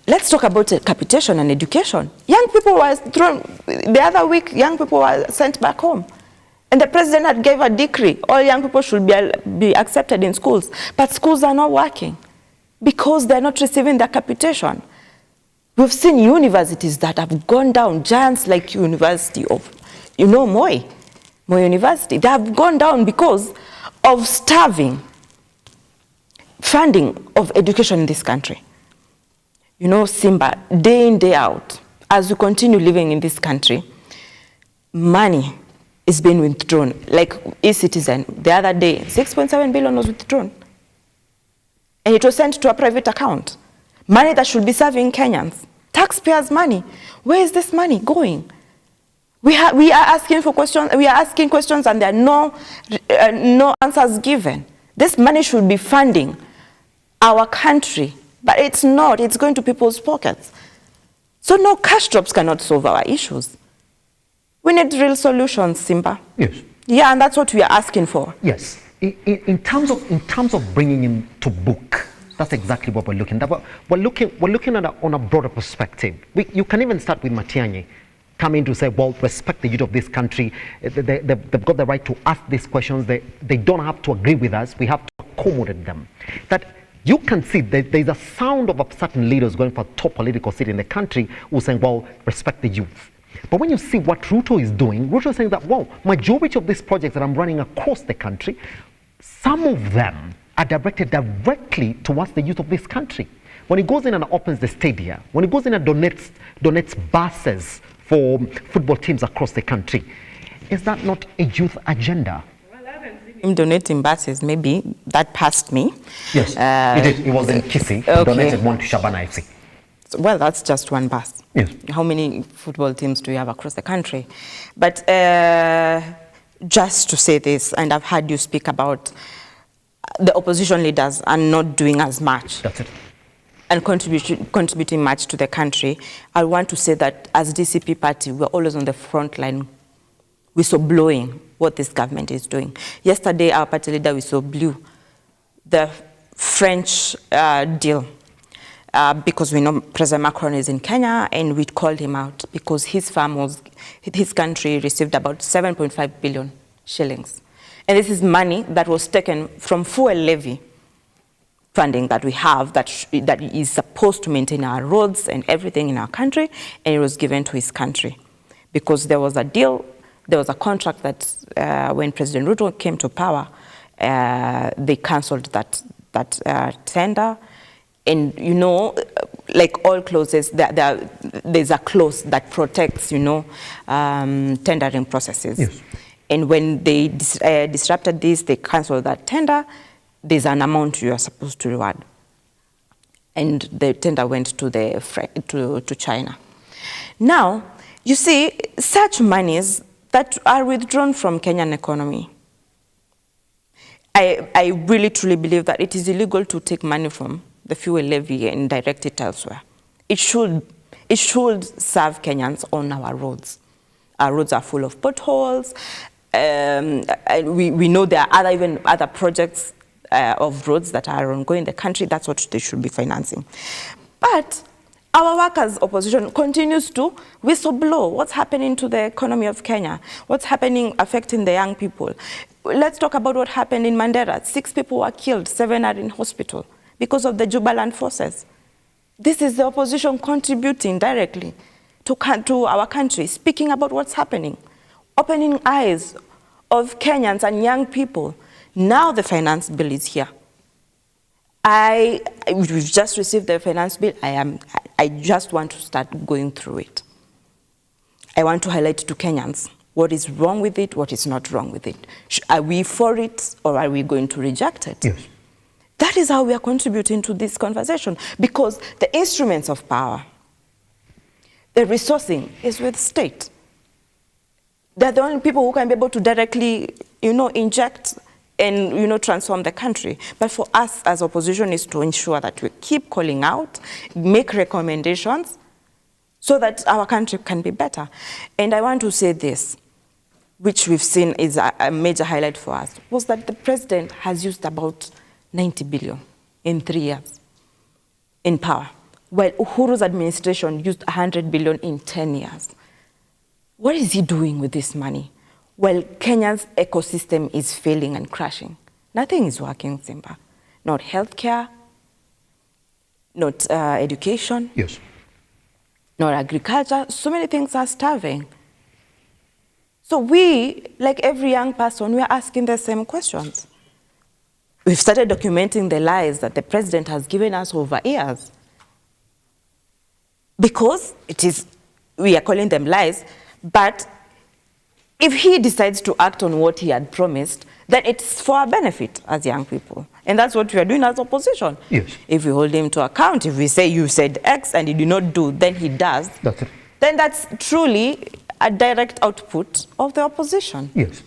Let's talk about capitation and education. Young people were thrown, the other week, young people were sent back home. And the president had gave a decree, all young people should be accepted in schools. But schools are not working because they're not receiving their capitation. We've seen universities that have gone down, giants like University of, Moi University. They have gone down because of starving funding of education in this country. SIMBA, day in, day out, as we continue living in this country, money is being withdrawn. Like e-Citizen, the other day, 6.7 billion was withdrawn. And it was sent to a private account. Money that should be serving Kenyans. Taxpayers' money. Where is this money going? We are asking for questions. We are asking questions, and there are no answers given. This money should be funding our country, but it's not. It's going to people's pockets. So no, cash drops cannot solve our issues. We need real solutions, Simba. Yes. Yeah, and that's what we are asking for. Yes. In terms of bringing him to book, that's exactly what we're looking at. We're looking at on a broader perspective. You can even start with Matiang'i coming to say, well, respect the youth of this country. They've got the right to ask these questions. They don't have to agree with us. We have to accommodate them. That you can see that there's a sound of certain leaders going for a top political seat in the country who are saying, well, respect the youth. But when you see what Ruto is doing, Ruto is saying that, well, majority of these projects that I'm running across the country, some of them are directed directly towards the youth of this country. When he goes in and opens the stadia, when he goes in and donates buses for football teams across the country, is that not a youth agenda? In donating buses, maybe that passed me. Yes, he did. It was in Kisii. Okay. Donated one to Shabana FC. Well, that's just one bus. Yes. How many football teams do you have across the country? But just to say this, and I've heard you speak about the opposition leaders are not doing as much. That's it. And contributing much to the country. I want to say that as DCP party, we're always on the front line whistleblowing what this government is doing. Yesterday, our party leader whistleblew the French deal because we know President Macron is in Kenya, and we called him out because his country received about 7.5 billion shillings. And this is money that was taken from fuel levy funding that we have that is supposed to maintain our roads and everything in our country, and it was given to his country because there was a deal, there was a contract that when President Ruto came to power, they cancelled that tender. And like all clauses, there's a clause that protects, tendering processes. Yes. And when they disrupted this, they cancelled that tender. There's an amount you are supposed to reward. And the tender went to China. Now, you see, such monies that are withdrawn from Kenyan economy. I really truly believe that it is illegal to take money from the fuel levy and direct it elsewhere. It should serve Kenyans on our roads. Our roads are full of potholes. We know there are even other projects of roads that are ongoing in the country. That's what they should be financing. But our workers' opposition continues to whistleblow what's happening to the economy of Kenya, what's happening affecting the young people. Let's talk about what happened in Mandera. 6 people were killed, 7 are in hospital because of the Jubaland forces. This is the opposition contributing directly to our country, speaking about what's happening, opening eyes of Kenyans and young people. Now the finance bill is here. We've just received the finance bill. I just want to start going through it. I want to highlight to Kenyans what is wrong with it, what is not wrong with it. Are we for it or are we going to reject it? Yes. That is how we are contributing to this conversation, because the instruments of power, the resourcing is with state. They're the only people who can be able to directly, inject and, transform the country. But for us as opposition is to ensure that we keep calling out, make recommendations so that our country can be better. And I want to say this, which we've seen is a major highlight for us, was that the president has used about 90 billion in 3 years in power, while Uhuru's administration used 100 billion in 10 years. What is he doing with this money? Well, Kenya's ecosystem is failing and crashing. Nothing is working, Simba. Not healthcare, not education, yes, not agriculture. So many things are starving. So we, like every young person, we are asking the same questions. We've started documenting the lies that the president has given us over years. Because we are calling them lies, but if he decides to act on what he had promised, then it's for our benefit as young people. And that's what we are doing as opposition. Yes. If we hold him to account, if we say you said X and he did not do, then he does, that's it. Then that's truly a direct output of the opposition. Yes.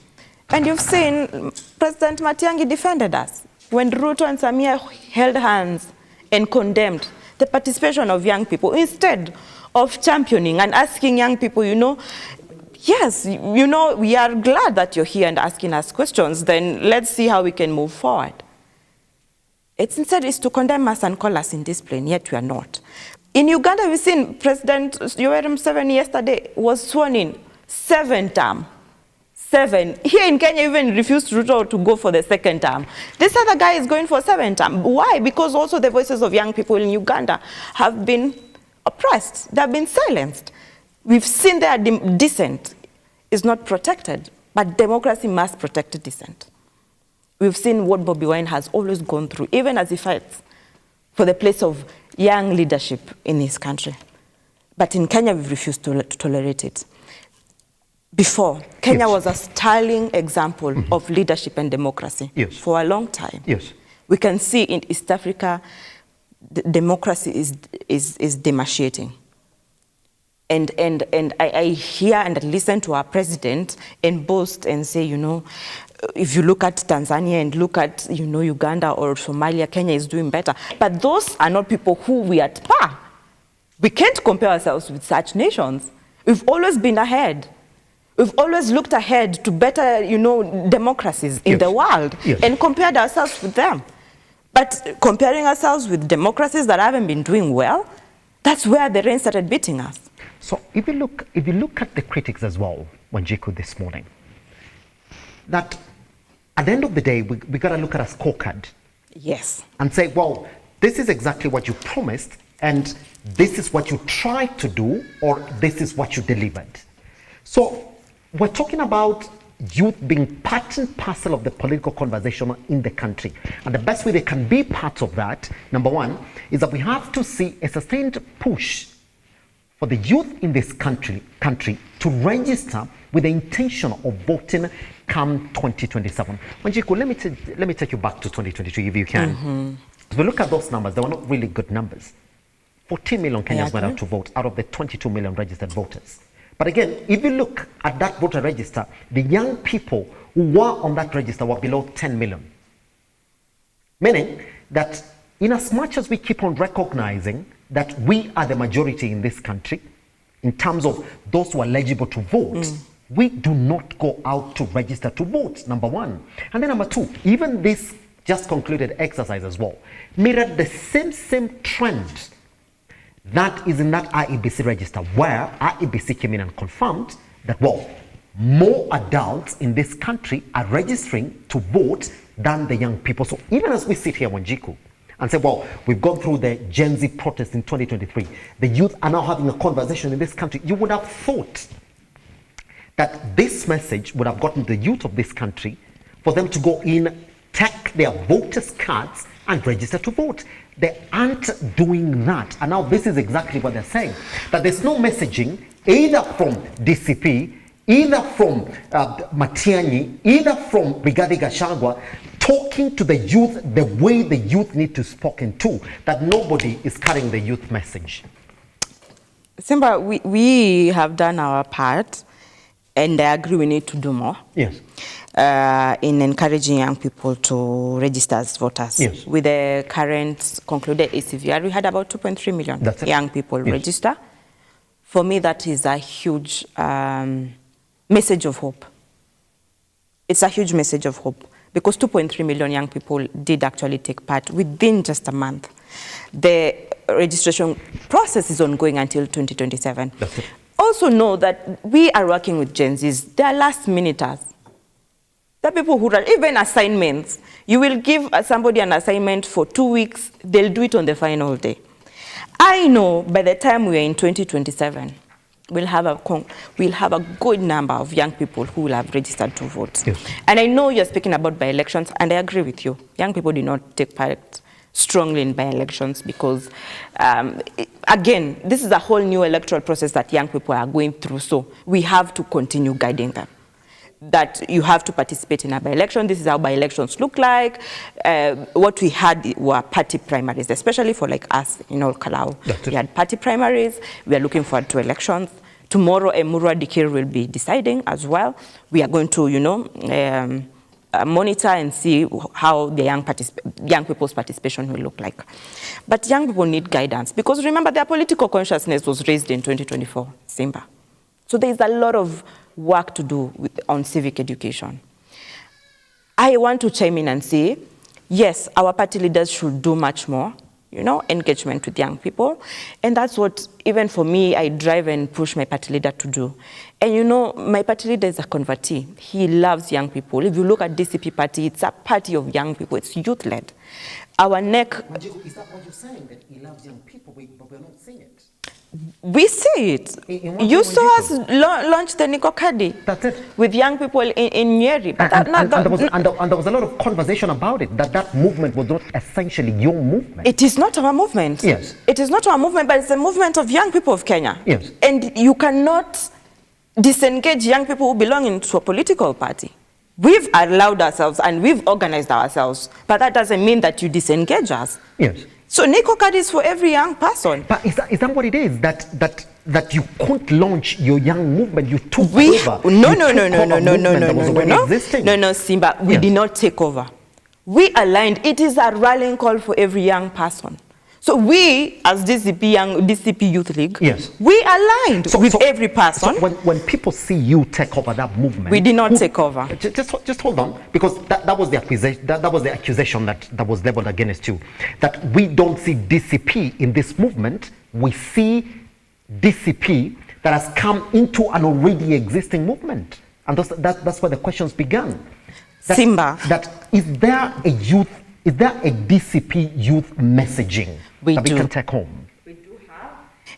And you've seen President Matiang'i defended us when Ruto and Samia held hands and condemned the participation of young people instead of championing and asking young people, yes, we are glad that you're here and asking us questions, then let's see how we can move forward. Instead is to condemn us and call us indisciplined, yet we are not. In Uganda, we've seen President Yoweri Museveni yesterday was sworn in 7th term. 7. Here in Kenya, even refused Ruto to go for the 2nd term. This other guy is going for 7th term. Why? Because also the voices of young people in Uganda have been oppressed. They have been silenced. We've seen their dissent is not protected, but democracy must protect dissent. We've seen what Bobi Wine has always gone through, even as he fights for the place of young leadership in his country. But in Kenya, we've refused to tolerate it. Before, Kenya was a sterling example of leadership and democracy for a long time. Yes. We can see in East Africa, democracy is demarcating. And I hear and listen to our president and boast and say, if you look at Tanzania and look at, Uganda or Somalia, Kenya is doing better. But those are not people who we are at par. We can't compare ourselves with such nations. We've always been ahead. We've always looked ahead to better, democracies in the world and compared ourselves with them. But comparing ourselves with democracies that haven't been doing well, that's where the rain started beating us. So if you look at the critics as well, Wanjiku, this morning, that at the end of the day, we got to look at a scorecard. Yes. And say, well, this is exactly what you promised, and this is what you tried to do, or this is what you delivered. So we're talking about youth being part and parcel of the political conversation in the country. And the best way they can be part of that, number one, is that we have to see a sustained push for the youth in this country to register with the intention of voting come 2027. Wanjiku, let me take you back to 2023 if you can. If we look at those numbers, they were not really good numbers. 14 million Kenyans went out to vote out of the 22 million registered voters. But again, if you look at that voter register, the young people who were on that register were below 10 million. Meaning that in as much as we keep on recognizing that we are the majority in this country, in terms of those who are eligible to vote, we do not go out to register to vote, number one. And then number two, even this just concluded exercise as well, mirrored the same trend that is in that IEBC register, where IEBC came in and confirmed that, well, more adults in this country are registering to vote than the young people. So even as we sit here, Wanjiku, and say, well, we've gone through the Gen Z protest in 2023, the youth are now having a conversation in this country, you would have thought that this message would have gotten the youth of this country for them to go in, take their voters' cards and register to vote. They aren't doing that. And now this is exactly what they're saying, that there's no messaging either from DCP, either from Matiang'i, either from Rigathi Gachagua, talking to the youth the way the youth need to spoken to, that nobody is carrying the youth message. Simba, we have done our part, and I agree we need to do more. Yes. In encouraging young people to register as voters. Yes. With the current concluded ACVR, we had about 2.3 million young people register. For me, that is a huge message of hope It's a huge message of hope because 2.3 million young people did actually take part within just a month. The registration process is ongoing until 2027. Also know that we are working with Gen Zs. They are last minuters. The people who run, even assignments, you will give somebody an assignment for 2 weeks, they'll do it on the final day. I know by the time we are in 2027, we'll have a good number of young people who will have registered to vote. Yes. And I know you're speaking about by-elections, and I agree with you. Young people do not take part strongly in by-elections because, again, this is a whole new electoral process that young people are going through, so we have to continue guiding them. That you have to participate in a by-election. This is how by-elections look like. What we had were party primaries, especially for like us in Kalau. We had party primaries. We are looking forward to elections. Tomorrow, Emurua Dikir will be deciding as well. We are going to, monitor and see how the young people's participation will look like. But young people need guidance because remember, their political consciousness was raised in 2024, SIMBA. So there is a lot of work to do on civic education. I want to chime in and say, yes, our party leaders should do much more, engagement with young people. And that's what, even for me, I drive and push my party leader to do. And my party leader is a convertee. He loves young people. If you look at DCP party, it's a party of young people. It's youth-led. Our neck... Is that what you're saying, that he loves young people, but we're not seeing it? We see it. You saw us launch the Nikokadi with young people in Nyeri. And there was a lot of conversation about it, that movement was not essentially your movement. It is not our movement. Yes. It is not our movement, but it's a movement of young people of Kenya. Yes. And you cannot disengage young people who belong into a political party. We've allowed ourselves and we've organized ourselves, but that doesn't mean that you disengage us. Yes. So Nico card is for every young person. But is that what it is? That you couldn't launch your young movement? You took over. No, Simba. We did not take over. We aligned. It is a rallying call for every young person. So we, as DCP Youth League, we aligned with every person. So when people see you take over that movement, we did not take over. Just hold on, because that was the accusation. That was the accusation that was leveled against you. That we don't see DCP in this movement. We see DCP that has come into an already existing movement, and that's where the questions began. Simba, is there a DCP youth messaging that we can take home? We do have.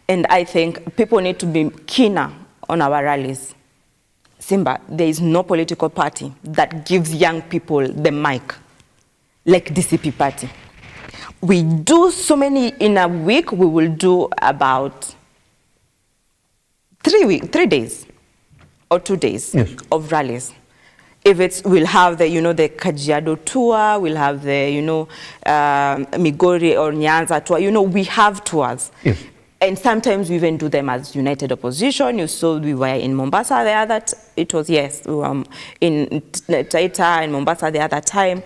And I think people need to be keener on our rallies. Simba, there is no political party that gives young people the mic like DCP party. We do so many in a week. We will do about 3 days or 2 days of rallies. If we'll have the, the Kajiado tour, we'll have the, Migori or Nyanza tour. We have tours. Yes. And sometimes we even do them as United Opposition. You saw we were in Mombasa the other, in Taita and Mombasa the other time.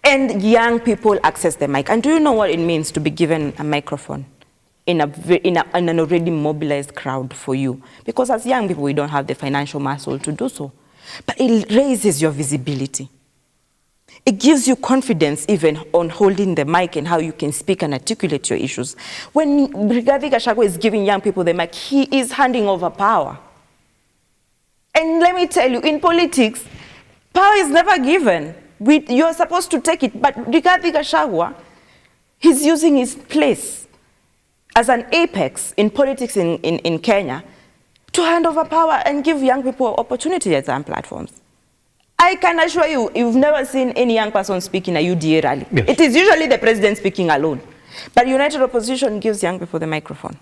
And young people access the mic. And do you know what it means to be given a microphone in an already mobilized crowd for you? Because as young people, we don't have the financial muscle to do so. But it raises your visibility. It gives you confidence even on holding the mic and how you can speak and articulate your issues. When Rigathi Gachagua is giving young people the mic, he is handing over power. And let me tell you, in politics, power is never given. You're supposed to take it. But Rigathi Gachagua, he's using his place as an apex in politics in Kenya to hand over power and give young people opportunities and platforms. I can assure you, you've never seen any young person speak in a UDA rally. Yes. It is usually the president speaking alone. But United Opposition gives young people the microphone.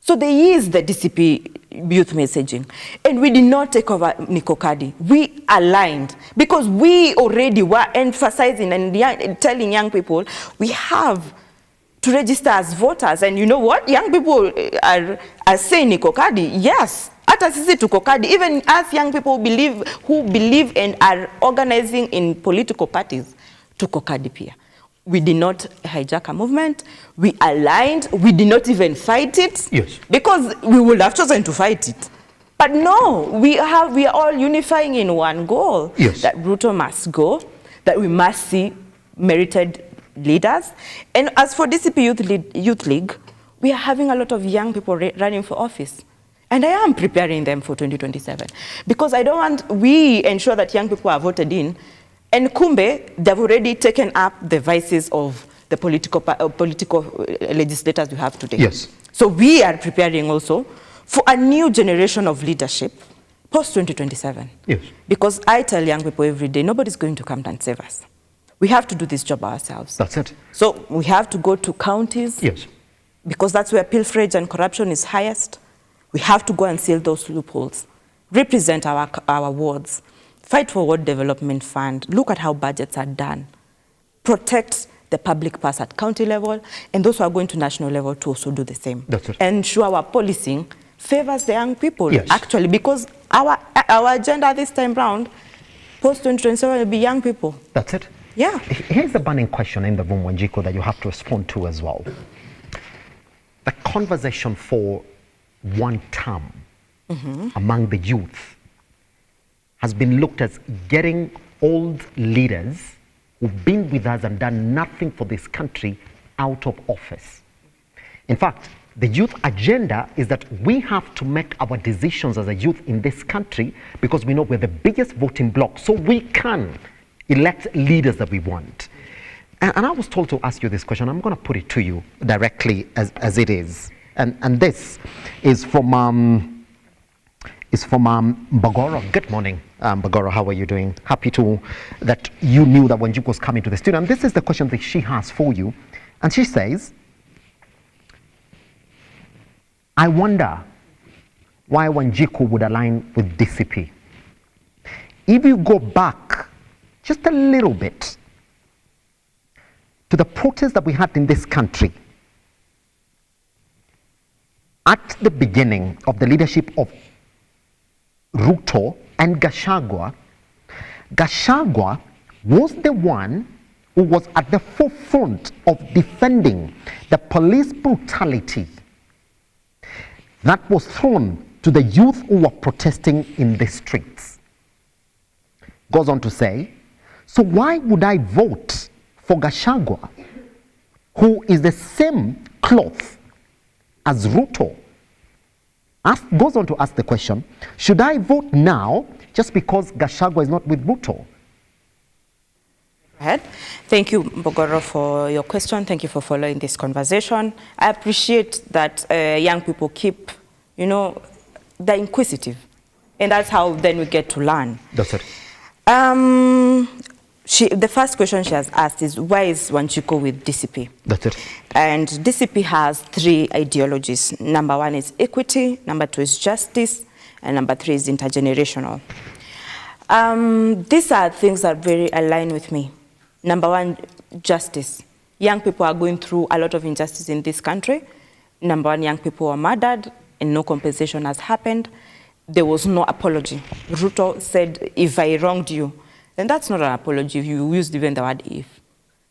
So there is the DCP youth messaging. And we did not take over Nikokadi. We aligned because we already were emphasizing and telling young people we have to register as voters. And you know what? Young people are saying Nikokadi. Yes. Hata sisi tukokadi. Even as young people who believe and are organizing in political parties, tukokadi pia. We did not hijack a movement. We aligned. We did not even fight it. Yes. Because we would have chosen to fight it. But no, we are all unifying in one goal. Yes. That Ruto must go, that we must see merited leaders. And as for DCP Youth League, we are having a lot of young people running for office. And I am preparing them for 2027. Because I don't want, we ensure that young people are voted in. And kumbe, they've already taken up the vices of the political legislators we have today. Yes. So we are preparing also for a new generation of leadership post-2027. Yes. Because I tell young people every day, nobody's going to come and save us. We have to do this job ourselves. That's it. So we have to go to counties. Yes. Because that's where pilferage and corruption is highest. We have to go and seal those loopholes, represent our wards, fight for ward development fund, look at how budgets are done, protect the public purse at county level, and those who are going to national level to also do the same. That's it. Ensure our policing favors the young people, Yes. actually, because our agenda this time round, post-2027, will be young people. That's it. Yeah. Here's the burning question in the room, Wanjiku, that you have to respond to as well. The conversation for one term among the youth has been looked as getting old leaders who've been with us and done nothing for this country out of office. In fact, the youth agenda is that we have to make our decisions as a youth in this country because we know we're the biggest voting bloc, so we can elect leaders that we want. And I was told to ask you this question. I'm going to put it to you directly as it is. And this is from Bagoro. Good morning, Bagoro. How are you doing? Happy that you knew that Wanjiku was coming to the studio. And this is the question that she has for you. And she says, I wonder why Wanjiku would align with DCP. If you go back just a little bit to the protests that we had in this country, at the beginning of the leadership of Ruto and Gachagua, Gachagua was the one who was at the forefront of defending the police brutality that was thrown to the youth who were protesting in the streets. Goes on to say, so why would I vote for Gachagua, who is the same cloth as Ruto? Goes on to ask the question, should I vote now just because Gachagua is not with Ruto? Ahead. Thank you, Bogoro, for your question. Thank you for following this conversation. I appreciate that young people keep, they're inquisitive. And that's how then we get to learn. That's it. The first question she has asked is, why is Wanjiku with DCP? That's it. And DCP has 3 ideologies. Number 1 is equity, number 2 is justice, and number 3 is intergenerational. These are things that very align with me. Number 1, justice. Young people are going through a lot of injustice in this country. Number 1, young people were murdered and no compensation has happened. There was no apology. Ruto said, if I wronged you, then that's not an apology. You used even the word if.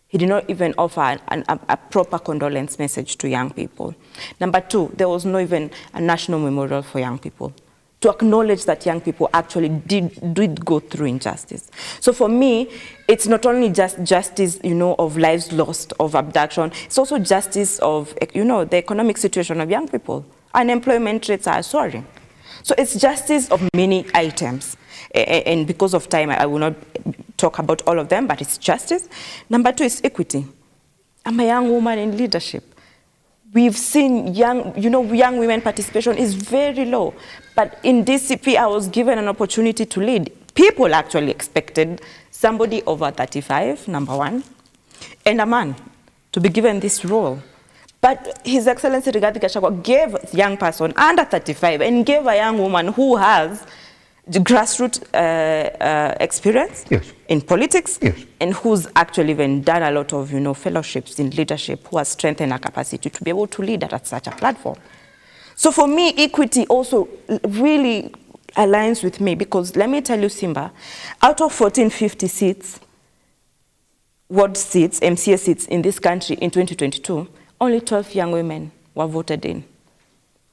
He did not even offer a proper condolence message to young people. Number 2, there was no even a national memorial for young people to acknowledge that young people actually did go through injustice. So for me, it's not only just justice, of lives lost, of abduction, it's also justice of, the economic situation of young people. Unemployment rates are soaring. So it's justice of many items. And because of time, I will not talk about all of them, but it's justice. Number 2 is equity. I'm a young woman in leadership. We've seen young women participation is very low. But in DCP, I was given an opportunity to lead. People actually expected somebody over 35, number 1, and a man to be given this role. But His Excellency Rigathi Gachagua gave a young person under 35 and gave a young woman who has the grassroots experience in politics, and who's actually even done a lot of fellowships in leadership, who has strengthened her capacity to be able to lead at such a platform. So for me, equity also really aligns with me, because let me tell you, Simba, out of 1450 seats, ward seats, MCA seats in this country in 2022, only 12 young women were voted in.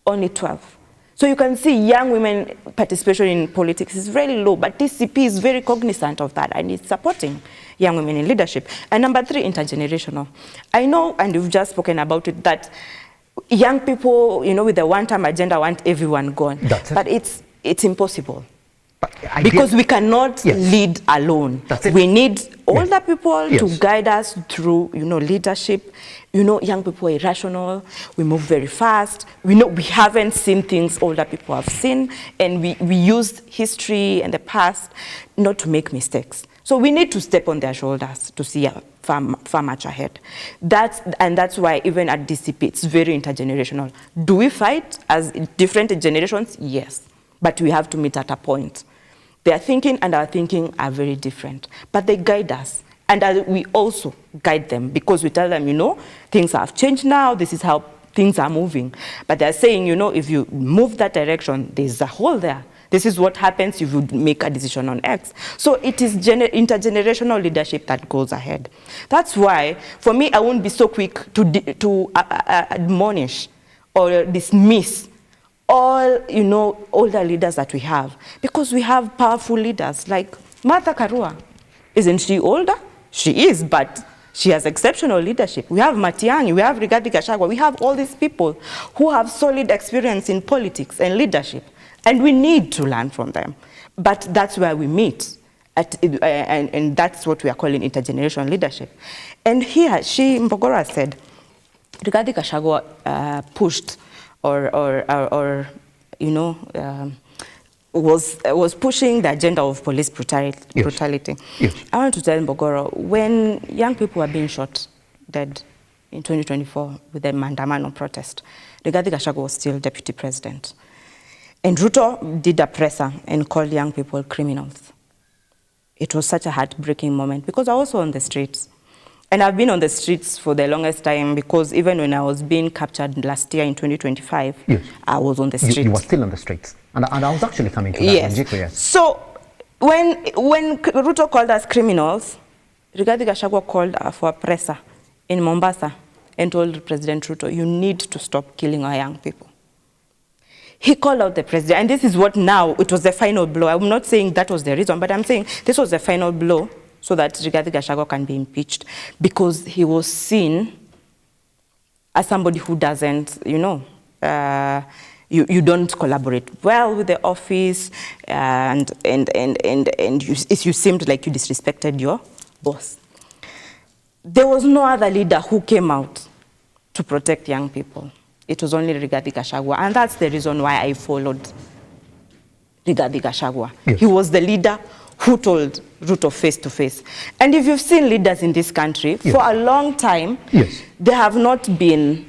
Only 12. So you can see young women participation in politics is very low, but DCP is very cognizant of that and it's supporting young women in leadership. And number 3, intergenerational. I know, and you've just spoken about it, that young people, you know, with the one-time agenda want everyone gone. That's it. But it's impossible. Because we cannot lead alone. We need older people to guide us through, you know, leadership. You know, young people are irrational. We move very fast. We know we haven't seen things older people have seen, and we use history and the past not to make mistakes. So we need to step on their shoulders to see far much ahead. That's why even at DCP, it's very intergenerational. Do we fight as different generations? Yes, but we have to meet at a point. Their thinking and our thinking are very different, but they guide us. And we also guide them because we tell them, you know, things have changed now, this is how things are moving. But they're saying, you know, if you move that direction, there's a hole there. This is what happens if you make a decision on X. So it is intergenerational leadership that goes ahead. That's why, for me, I won't be so quick to admonish or dismiss all, you know, older leaders that we have, because we have powerful leaders like Martha Karua. Isn't she older? She is, but she has exceptional leadership. We have Matiang'i, we have Rigathi Gachagua, we have all these people who have solid experience in politics and leadership, and we need to learn from them. But that's where we meet, and that's what we are calling intergenerational leadership. And here, Mbogora said, Rigathi Gachagua pushed or you know, was pushing the agenda of police brutality. Yes. I want to tell Mbogoro, when young people were being shot dead in 2024 with the Mandamano protest, Rigathi Gachagua was still deputy president. And Ruto did a presser and called young people criminals. It was such a heartbreaking moment because I was also on the streets. And I've been on the streets for the longest time because even when I was being captured last year in 2025, I was on the streets. You were still on the streets. And I was actually coming to that. Yes. So when Ruto called us criminals, Rigathi Gachagua called for a presser in Mombasa and told President Ruto, you need to stop killing our young people. He called out the president, and this is what now, it was the final blow. I'm not saying that was the reason, but I'm saying this was the final blow so that Rigathi Gachagua can be impeached, because he was seen as somebody who doesn't, you know, you don't collaborate well with the office, and you seemed like you disrespected your boss. There was no other leader who came out to protect young people. It was only Rigathi Gachagua, and that's the reason why I followed Rigathi Gachagua. Yes. He was the leader who told Ruto face to face. And if you've seen leaders in this country, for a long time, they have not been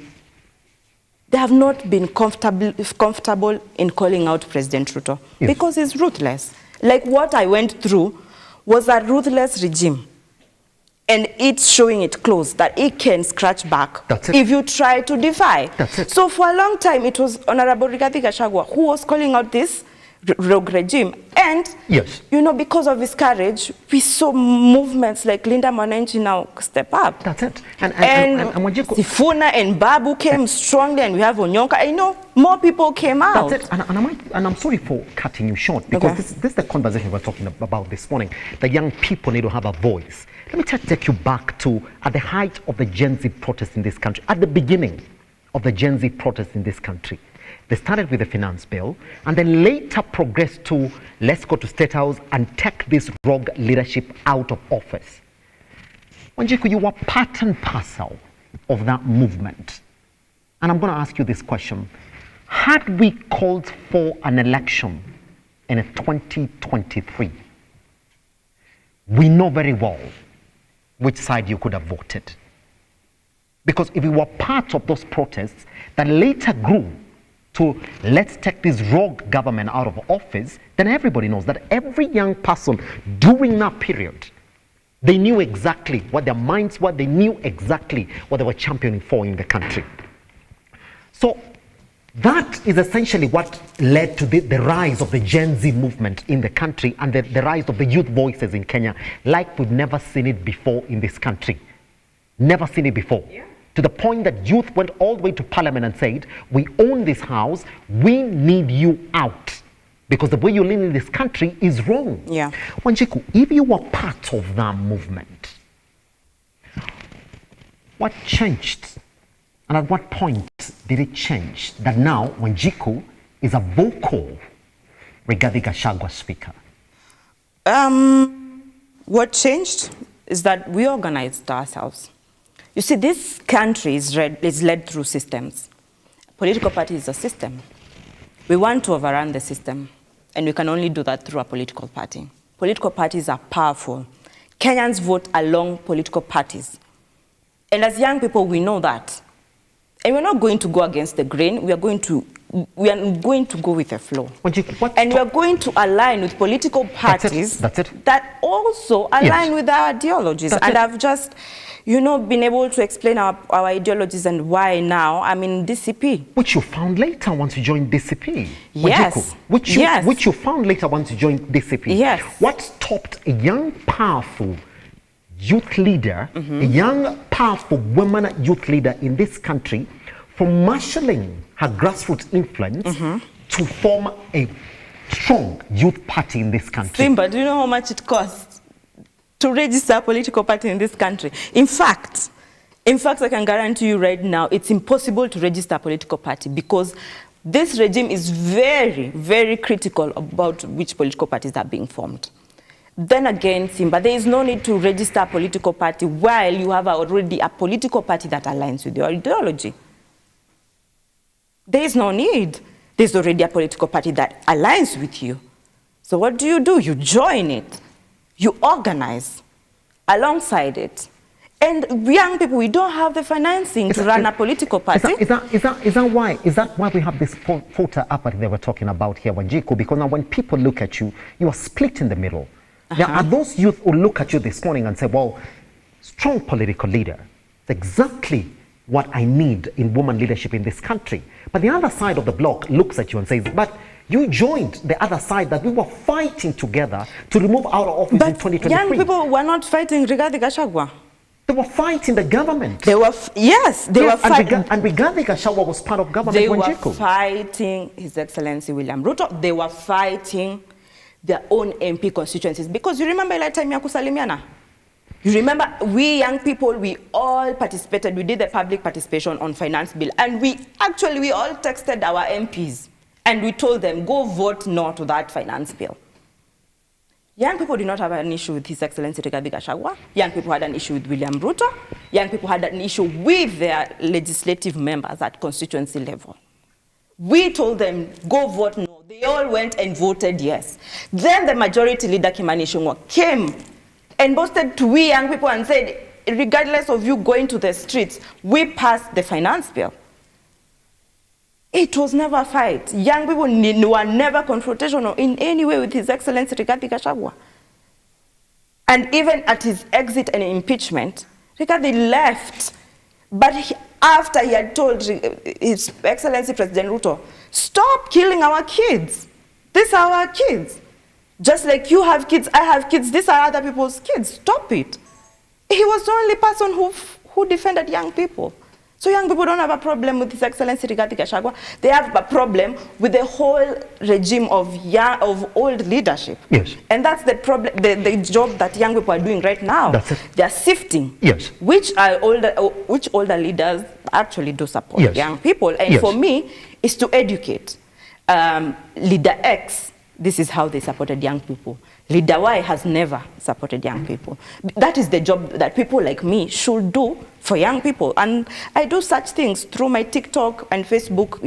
comfortable in calling out President Ruto because he's ruthless. Like what I went through was a ruthless regime. And it's showing it close that it can scratch back if you try to defy. So for a long time, it was Honorable Rigathi Gachagua who was calling out this rogue regime. And, you know, because of his courage, we saw movements like Linda Mwananchi now step up. That's it. And Sifuna and Babu came strongly, and we have Onyonka. I know more people came out. That's it. And I'm sorry for cutting you short, because this is the conversation we're talking about this morning. The young people need to have a voice. Let me take you back to at the height of the Gen Z protest in this country, at the beginning of the Gen Z protest in this country. They started with the finance bill and then later progressed to let's go to State House and take this rogue leadership out of office. Wanjiku, you were part and parcel of that movement. And I'm going to ask you this question. Had we called for an election in 2023, we know very well which side you could have voted. Because if we were part of those protests that later grew to let's take this rogue government out of office, then everybody knows that every young person during that period, they knew exactly what their minds were, they knew exactly what they were championing for in the country. So that is essentially what led to the rise of the Gen Z movement in the country and the rise of the youth voices in Kenya like we've never seen it before in this country. Never seen it before. to the point that youth went all the way to parliament and said, we own this house, we need you out. Because the way you live in this country is wrong. Yeah. Wanjiku, if you were part of that movement, what changed? And at what point did it change that now Wanjiku is a vocal Rigathi Gachagua speaker? What changed is that we organized ourselves. You see, this country is led through systems. Political party is a system. We want to overrun the system, and we can only do that through a political party. Political parties are powerful. Kenyans vote along political parties. And as young people, we know that. And we're not going to go against the grain. We are going to go with the flow. And we are going to align with political parties that also align with our ideologies. I've just, been able to explain our ideologies and why now I'm in DCP. Which you found later once you joined DCP. Yes. Wanjiku, which you found later once you joined DCP. Yes. What stopped a young, powerful youth leader, a young, powerful woman youth leader in this country from marshalling her grassroots influence to form a strong youth party in this country? Simba, do you know how much it costs to register a political party in this country? In fact, I can guarantee you right now, it's impossible to register a political party because this regime is very, very critical about which political parties are being formed. Then again, Simba, there is no need to register a political party while you have already a political party that aligns with your ideology. There is no need. There's already a political party that aligns with you. So what do? You join it. You organize alongside it. And young people, we don't have the financing to run a political party. Is that why we have this photo up that they were talking about here, Wanjiku? Because now when people look at you, you are split in the middle. There are those youth who look at you this morning and say, well, strong political leader, it's exactly what I need in woman leadership in this country. But the other side of the block looks at you and says, but you joined the other side that we were fighting together to remove out of office in 2023. Young people were not fighting Rigathi Gachagua. They were fighting the government. They were fighting. And Rigathi Gachagua was part of government. They were fighting His Excellency William Ruto. They were fighting their own MP constituencies. Because you remember that time ya kusalimiana? You remember, we young people, we all participated. We did the public participation on finance bill. And we all texted our MPs. And we told them, go vote no to that finance bill. Young people did not have an issue with His Excellency Rigathi Gachagua. Young people had an issue with William Ruto. Young people had an issue with their legislative members at constituency level. We told them, go vote no. They all went and voted yes. Then the majority leader, Kimani Ichung'wah, came and boasted to we young people and said, regardless of you going to the streets, we passed the finance bill. It was never a fight. Young people were never confrontational in any way with His Excellency Rigathi Gachagua. And even at his exit and impeachment, Rigathi left. But after he had told His Excellency President Ruto, stop killing our kids. These are our kids. Just like you have kids, I have kids, these are other people's kids. Stop it. He was the only person who defended young people. So young people don't have a problem with His Excellency Rigathi Gachagua. They have a problem with the whole regime of old leadership. Yes. And that's the problem, the job that young people are doing right now. That's it. They are sifting. Yes. Which older leaders actually do support young people. And for me, is to educate. Leader X, this is how they supported young people. Leader Y has never supported young people. That is the job that people like me should do for young people. And I do such things through my TikTok and Facebook,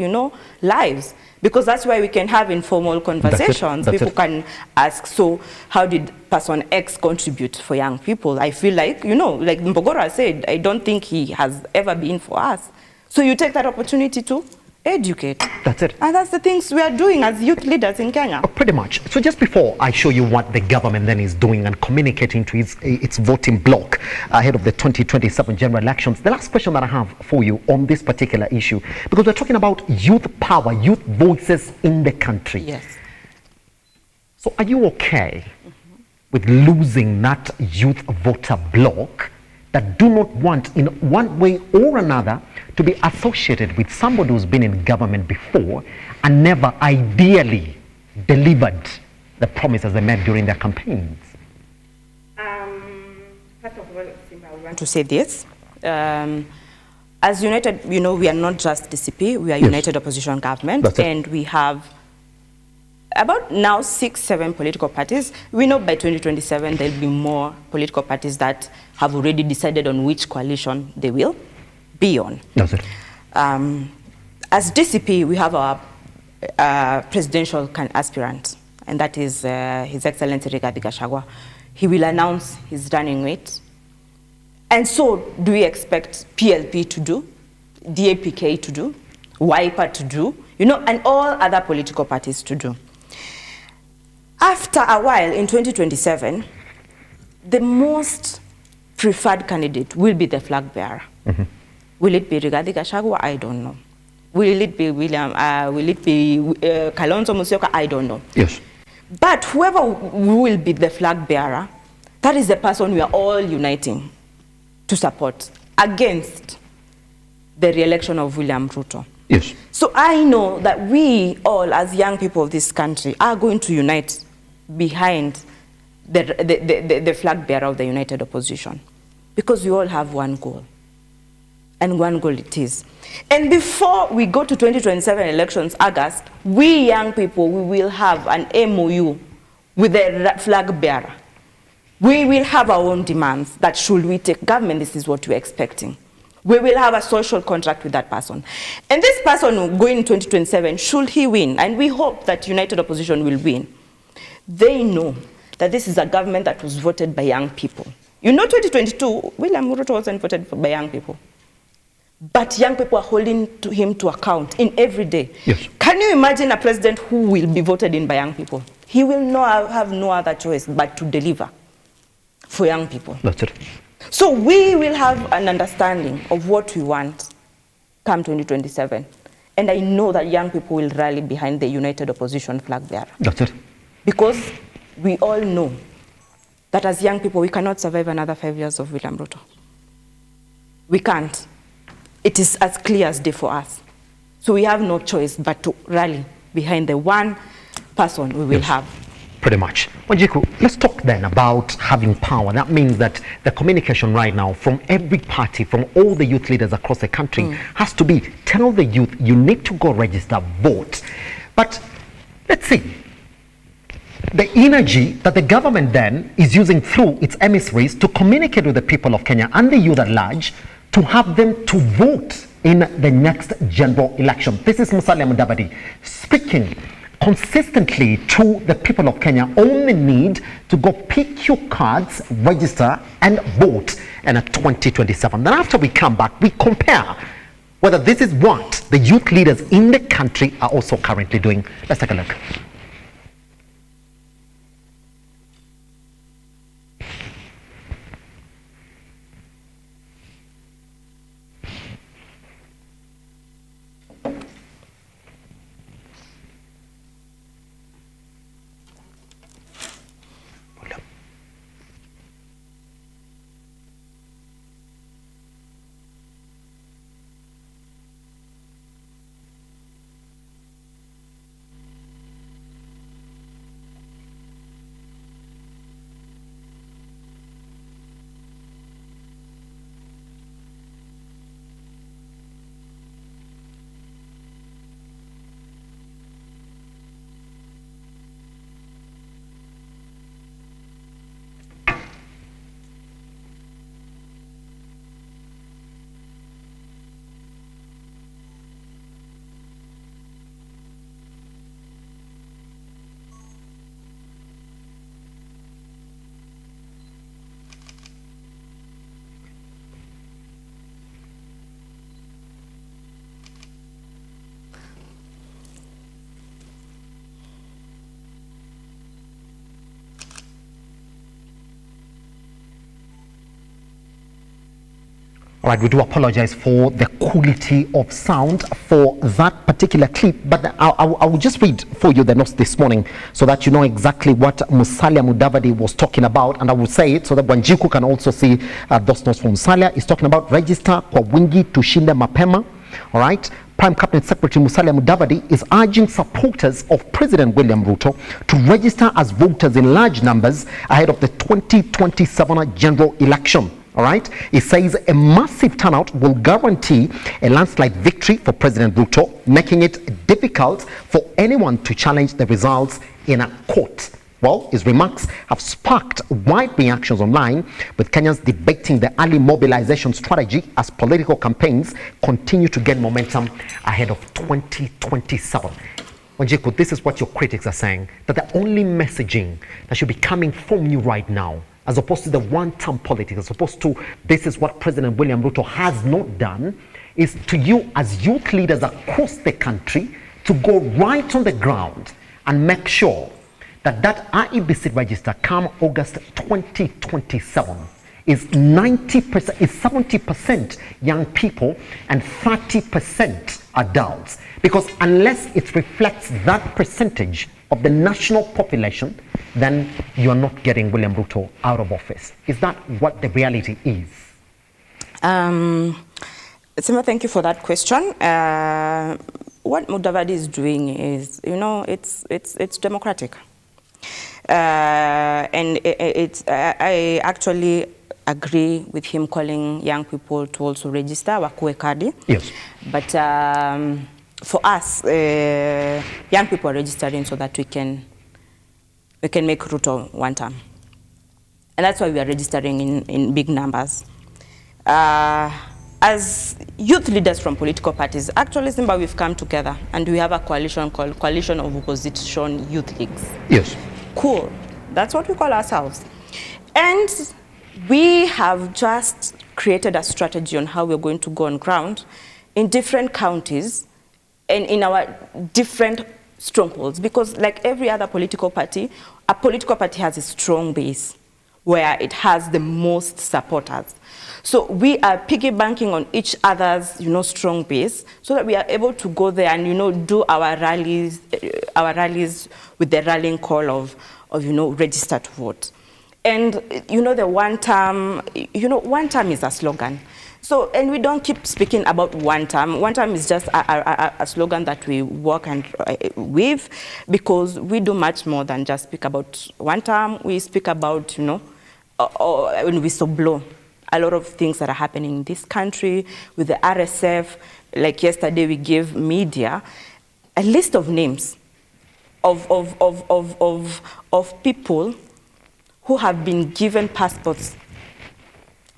lives. Because that's why we can have informal conversations. People can ask, so how did person X contribute for young people? I feel like, like Mbogora said, I don't think he has ever been for us. So you take that opportunity to educate. That's it. And that's the things we are doing as youth leaders in Kenya. Pretty much. So just before I show you what the government then is doing and communicating to its voting bloc ahead of the 2027 general elections, the last question that I have for you on this particular issue, because we're talking about youth power, youth voices in the country. Yes. So are you okay with losing that youth voter bloc that do not want, in one way or another, to be associated with somebody who's been in government before and never ideally delivered the promises they made during their campaigns? First of all, Simba, I want To say this, as United, we are not just DCP, we are United Opposition Government, and we have about now 6-7 political parties. We know by 2027 there will be more political parties that have already decided on which coalition they will be on. As DCP, we have our presidential aspirant, and that is His Excellency Rigathi Gachagua. He will announce his running mate. And so do we expect PLP to do, DAPK to do, WIPA to do, and all other political parties to do. After a while, in 2027, the most preferred candidate will be the flag bearer. Will it be Rigathi Gachagua? I don't know. Will it be Kalonzo Musyoka? I don't know. Yes. But whoever will be the flag bearer, that is the person we are all uniting to support against the re-election of William Ruto. Yes. So I know that we all, as young people of this country, are going to unite behind the flag bearer of the United Opposition, because we all have one goal, and one goal it is. And before we go to 2027 elections, August, we young people, we will have an MOU with the flag bearer. We will have our own demands that should we take government, this is what we're expecting. We will have a social contract with that person. And this person will go in 2027, should he win, and we hope that United Opposition will win, they know that this is a government that was voted by young people. 2022, William Ruto wasn't voted by young people. But young people are holding him to account in every day. Yes. Can you imagine a president who will be voted in by young people? He will have no other choice but to deliver for young people. That's it. So we will have an understanding of what we want come 2027. And I know that young people will rally behind the United Opposition flag bearer. That's it. Because we all know that as young people, we cannot survive another 5 years of William Ruto. We can't. It is as clear as day for us. So we have no choice but to rally behind the one person we will have. Pretty much. Wanjiku, let's talk then about having power. That means that the communication right now from every party, from all the youth leaders across the country, has to be, tell the youth, you need to go register, vote. But let's see, the energy that the government then is using through its emissaries to communicate with the people of Kenya and the youth at large, to have them to vote in the next general election. This is Musalia Mudavadi speaking consistently to the people of Kenya on the need to go pick your cards, register, and vote in 2027. Then after we come back, we compare whether this is what the youth leaders in the country are also currently doing. Let's take a look. All right, we do apologize for the quality of sound for that particular clip, but I will just read for you the notes this morning so that you know exactly what Musalia Mudavadi was talking about, and I will say it so that Wanjiku can also see those notes from Musalia. He's talking about register kwa wingi tushinde mapema. All right. Prime Cabinet Secretary Musalia Mudavadi is urging supporters of President William Ruto to register as voters in large numbers ahead of the 2027 general election. All right. He says a massive turnout will guarantee a landslide victory for President Ruto, making it difficult for anyone to challenge the results in a court. Well, his remarks have sparked wide reactions online, with Kenyans debating the early mobilization strategy as political campaigns continue to gain momentum ahead of 2027. Wanjiku, this is what your critics are saying, that the only messaging that should be coming from you right now, as opposed to the one-term politics, as opposed to this is what President William Ruto has not done, is to you as youth leaders across the country to go right on the ground and make sure that IEBC register come August 2027 is 90%, is 70% young people and 30% adults. Because unless it reflects that percentage of the national population, then you are not getting William Ruto out of office. Is that what the reality is? Simba, thank you for that question. What Mudavadi is doing is, you know, it's democratic. And I actually agree with him calling young people to also register wakuwe kadi. Yes. But for us, young people are registering so that we can make Ruto one term. And that's why we are registering in big numbers. As youth leaders from political parties, actually, Simba, we've come together and we have a coalition called Coalition of Opposition Youth Leagues. Yes. Cool. That's what we call ourselves. And we have just created a strategy on how we're going to go on ground in different counties and in our different strongholds. Because like every other political party, a political party has a strong base where it has the most supporters. So we are piggy banking on each other's, you know, strong base, so that we are able to go there and, you know, do our rallies with the rallying call of you know, register to vote. And, you know, the one term, you know, one term is a slogan. So, and we don't keep speaking about one term. One term is just a slogan that we work and with, because we do much more than just speak about one term. We speak about, you know, when we so blow a lot of things that are happening in this country with the RSF. Like yesterday, we gave media a list of names of people who have been given passports,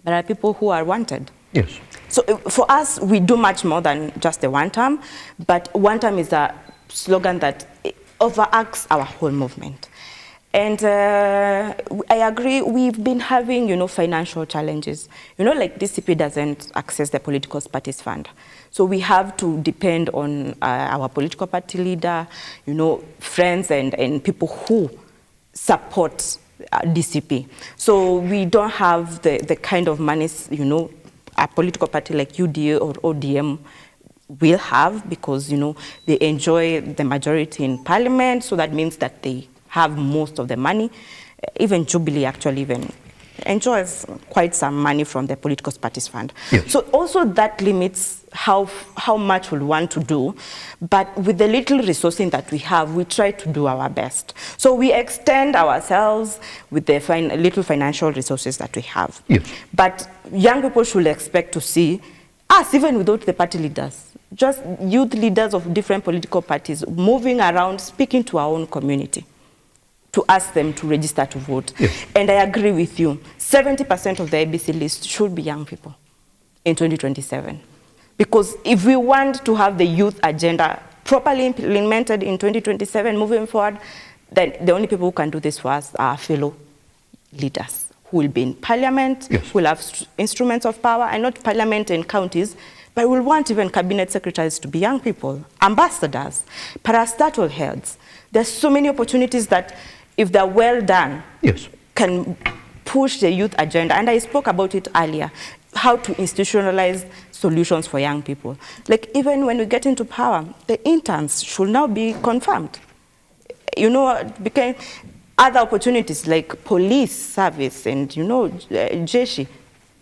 but are people who are wanted. Yes. So for us, we do much more than just the one term, but one term is a slogan that overarches our whole movement. And I agree, we've been having, you know, financial challenges. You know, like DCP doesn't access the political parties fund. So we have to depend on our political party leader, you know, friends and people who support DCP. So we don't have the kind of money, you know, a political party like UDA or ODM will have, because, you know, they enjoy the majority in parliament. So that means that they have most of the money. Even Jubilee actually even enjoys quite some money from the political parties fund. Yes. So also that limits how much we want to do, but with the little resourcing that we have, we try to do our best. So we extend ourselves with the little financial resources that we have. Yes. But young people should expect to see us, even without the party leaders, just youth leaders of different political parties moving around, speaking to our own community, to ask them to register to vote. Yes. And I agree with you, 70% of the ABC list should be young people in 2027. Because if we want to have the youth agenda properly implemented in 2027 moving forward, then the only people who can do this for us are fellow leaders who will be in parliament, yes, who will have instruments of power, and not parliament and counties, but we'll want even cabinet secretaries to be young people, ambassadors, parastatal heads. There's so many opportunities that, if they're well done, yes, can push the youth agenda. And I spoke about it earlier. how to institutionalize solutions for young people. Like even when we get into power, the interns should now be confirmed. You know, became other opportunities like police service and, you know, jeshi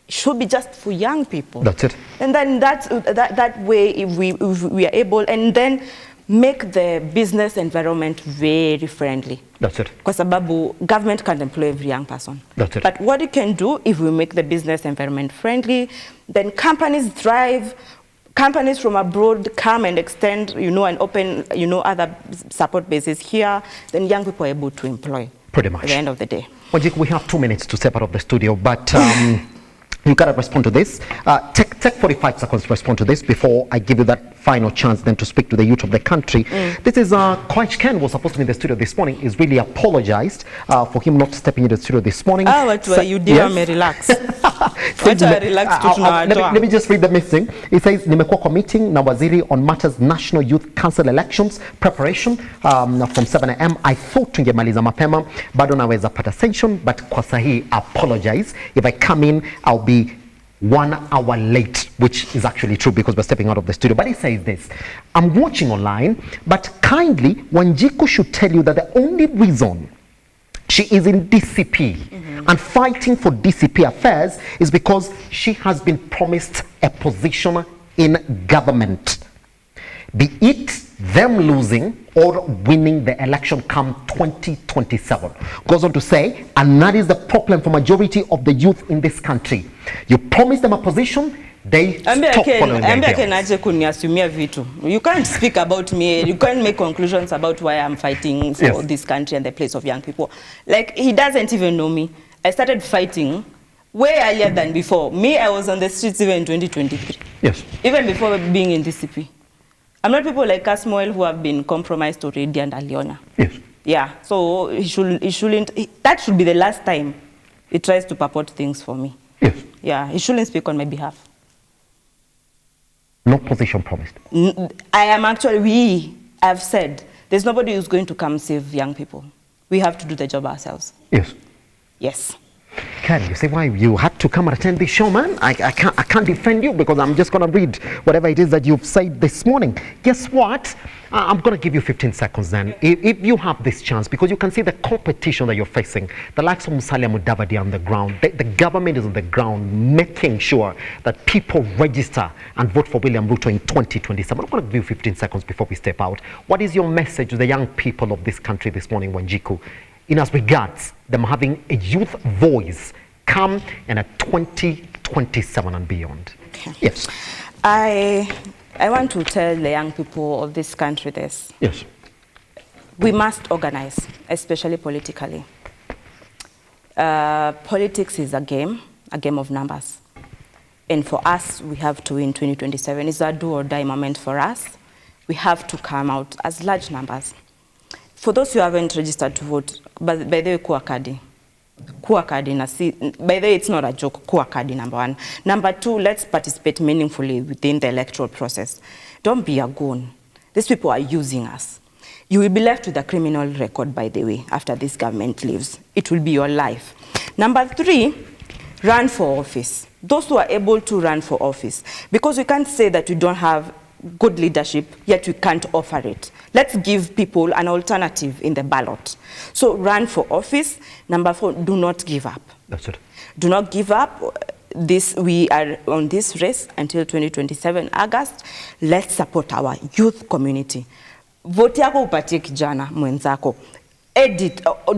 should be just for young people. That's it. And then that way, if we are able, and then make the business environment very friendly. That's it. Because government can't employ every young person. That's it. But what you can do, if we make the business environment friendly, then companies thrive, companies from abroad come and extend, you know, and open, you know, other support bases here, then young people are able to employ. Pretty much. At the end of the day. WANJIKU, we have 2 minutes to step out of the studio, but you gotta respond to this. Take 45 seconds to respond to this before I give you that final chance then to speak to the youth of the country. This is KOECH Ken was supposed to be in the studio this morning. He's really apologized for him not stepping into the studio this morning. Oh, what were you doing? Me relax. Let me just read the message. It says, nimekuwa kwa meeting na waziri on matters National Youth Council elections preparation from 7 a.m. I thought tungemaliza mapema, bado naweza pata session, but kwa sahi apologize. If I come in, I'll be 1 hour late, which is actually true because we're stepping out of the studio. But he says this, I'm watching online, but kindly, WANJIKU should tell you that the only reason she is in DCP and fighting for DCP affairs is because she has been promised a position in government. Be it them losing or winning the election come 2027. Goes on to say, and that is the problem for majority of the youth in this country. You promise them a position, they stop following their ideals. You can't speak about me, you can't make conclusions about why I'm fighting for this country and the place of young people. Like, he doesn't even know me. I started fighting way earlier than before. Me, I was on the streets even in 2023. Yes. Even before being in DCP. I'm not people like Asmoel who have been compromised already and Aliona. Yes. Yeah, so that should be the last time he tries to purport things for me. Yes. Yeah, he shouldn't speak on my behalf. No position promised. I am actually, I've said, there's nobody who's going to come save young people. We have to do the job ourselves. Yes. Yes. Ken, you say why you had to come and attend this show, man? I can't defend you because I'm just going to read whatever it is that you've said this morning. Guess what? I'm going to give you 15 seconds then. If you have this chance, because you can see the competition that you're facing, the likes of Musalia Mudavadi on the ground, the government is on the ground making sure that people register and vote for William Ruto in 2027. I'm going to give you 15 seconds before we step out. What is your message to the young people of this country this morning, WANJIKU, in as regards them having a youth voice come in at 2027 and beyond? Okay. Yes. I want to tell the young people of this country this. Yes. We must organize, especially politically. Politics is a game of numbers. And for us, we have to win 2027. It's a do or die moment for us. We have to come out as large numbers. For those who haven't registered to vote, by the way, kuwa kadi. By the way, it's not a joke, kuwa kadi, number one. Number two, let's participate meaningfully within the electoral process. Don't be a goon. These people are using us. You will be left with a criminal record, by the way, after this government leaves. It will be your life. Number three, run for office. Those who are able to run for office. Because we can't say that we don't have good leadership, yet we can't offer it. Let's give people an alternative in the ballot. So run for office. Number four, do not give up. That's it. Do not give up. We are on this race until 2027 August. Let's support our youth community. Vote yako upatie kijana mwenzako.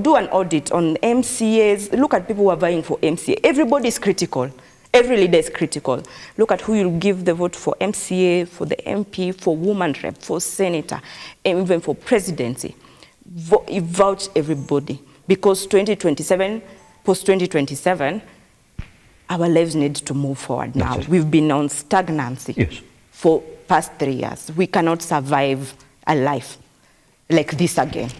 Do an audit on MCAs. Look at people who are vying for MCA. Everybody is critical. Every leader is critical. Look at who you'll give the vote for MCA, for the MP, for woman rep, for senator, and even for presidency. Vouch everybody. Because 2027, post-2027, our lives need to move forward now. We've been on stagnancy for past 3 years. We cannot survive a life like this again.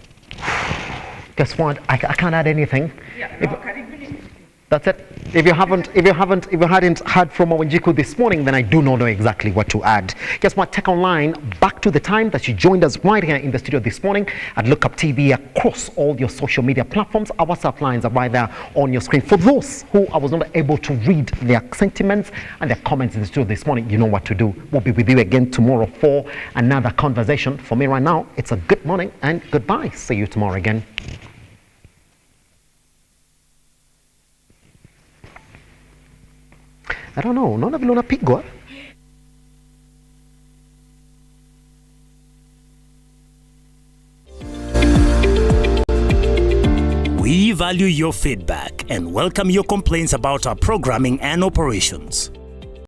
Guess what? I can't add anything. That's it. If you hadn't heard from WANJIKU this morning, then I do not know exactly what to add. Guess what? Tech Online, back to the time that you joined us right here in the studio this morning at Look Up TV across all your social media platforms. Our WhatsApp lines are right there on your screen. For those who I was not able to read their sentiments and their comments in the studio this morning, you know what to do. We'll be with you again tomorrow for another conversation. For me right now, it's a good morning and goodbye. See you tomorrow again. I don't know, naona vile unapigwa. We value your feedback and welcome your complaints about our programming and operations.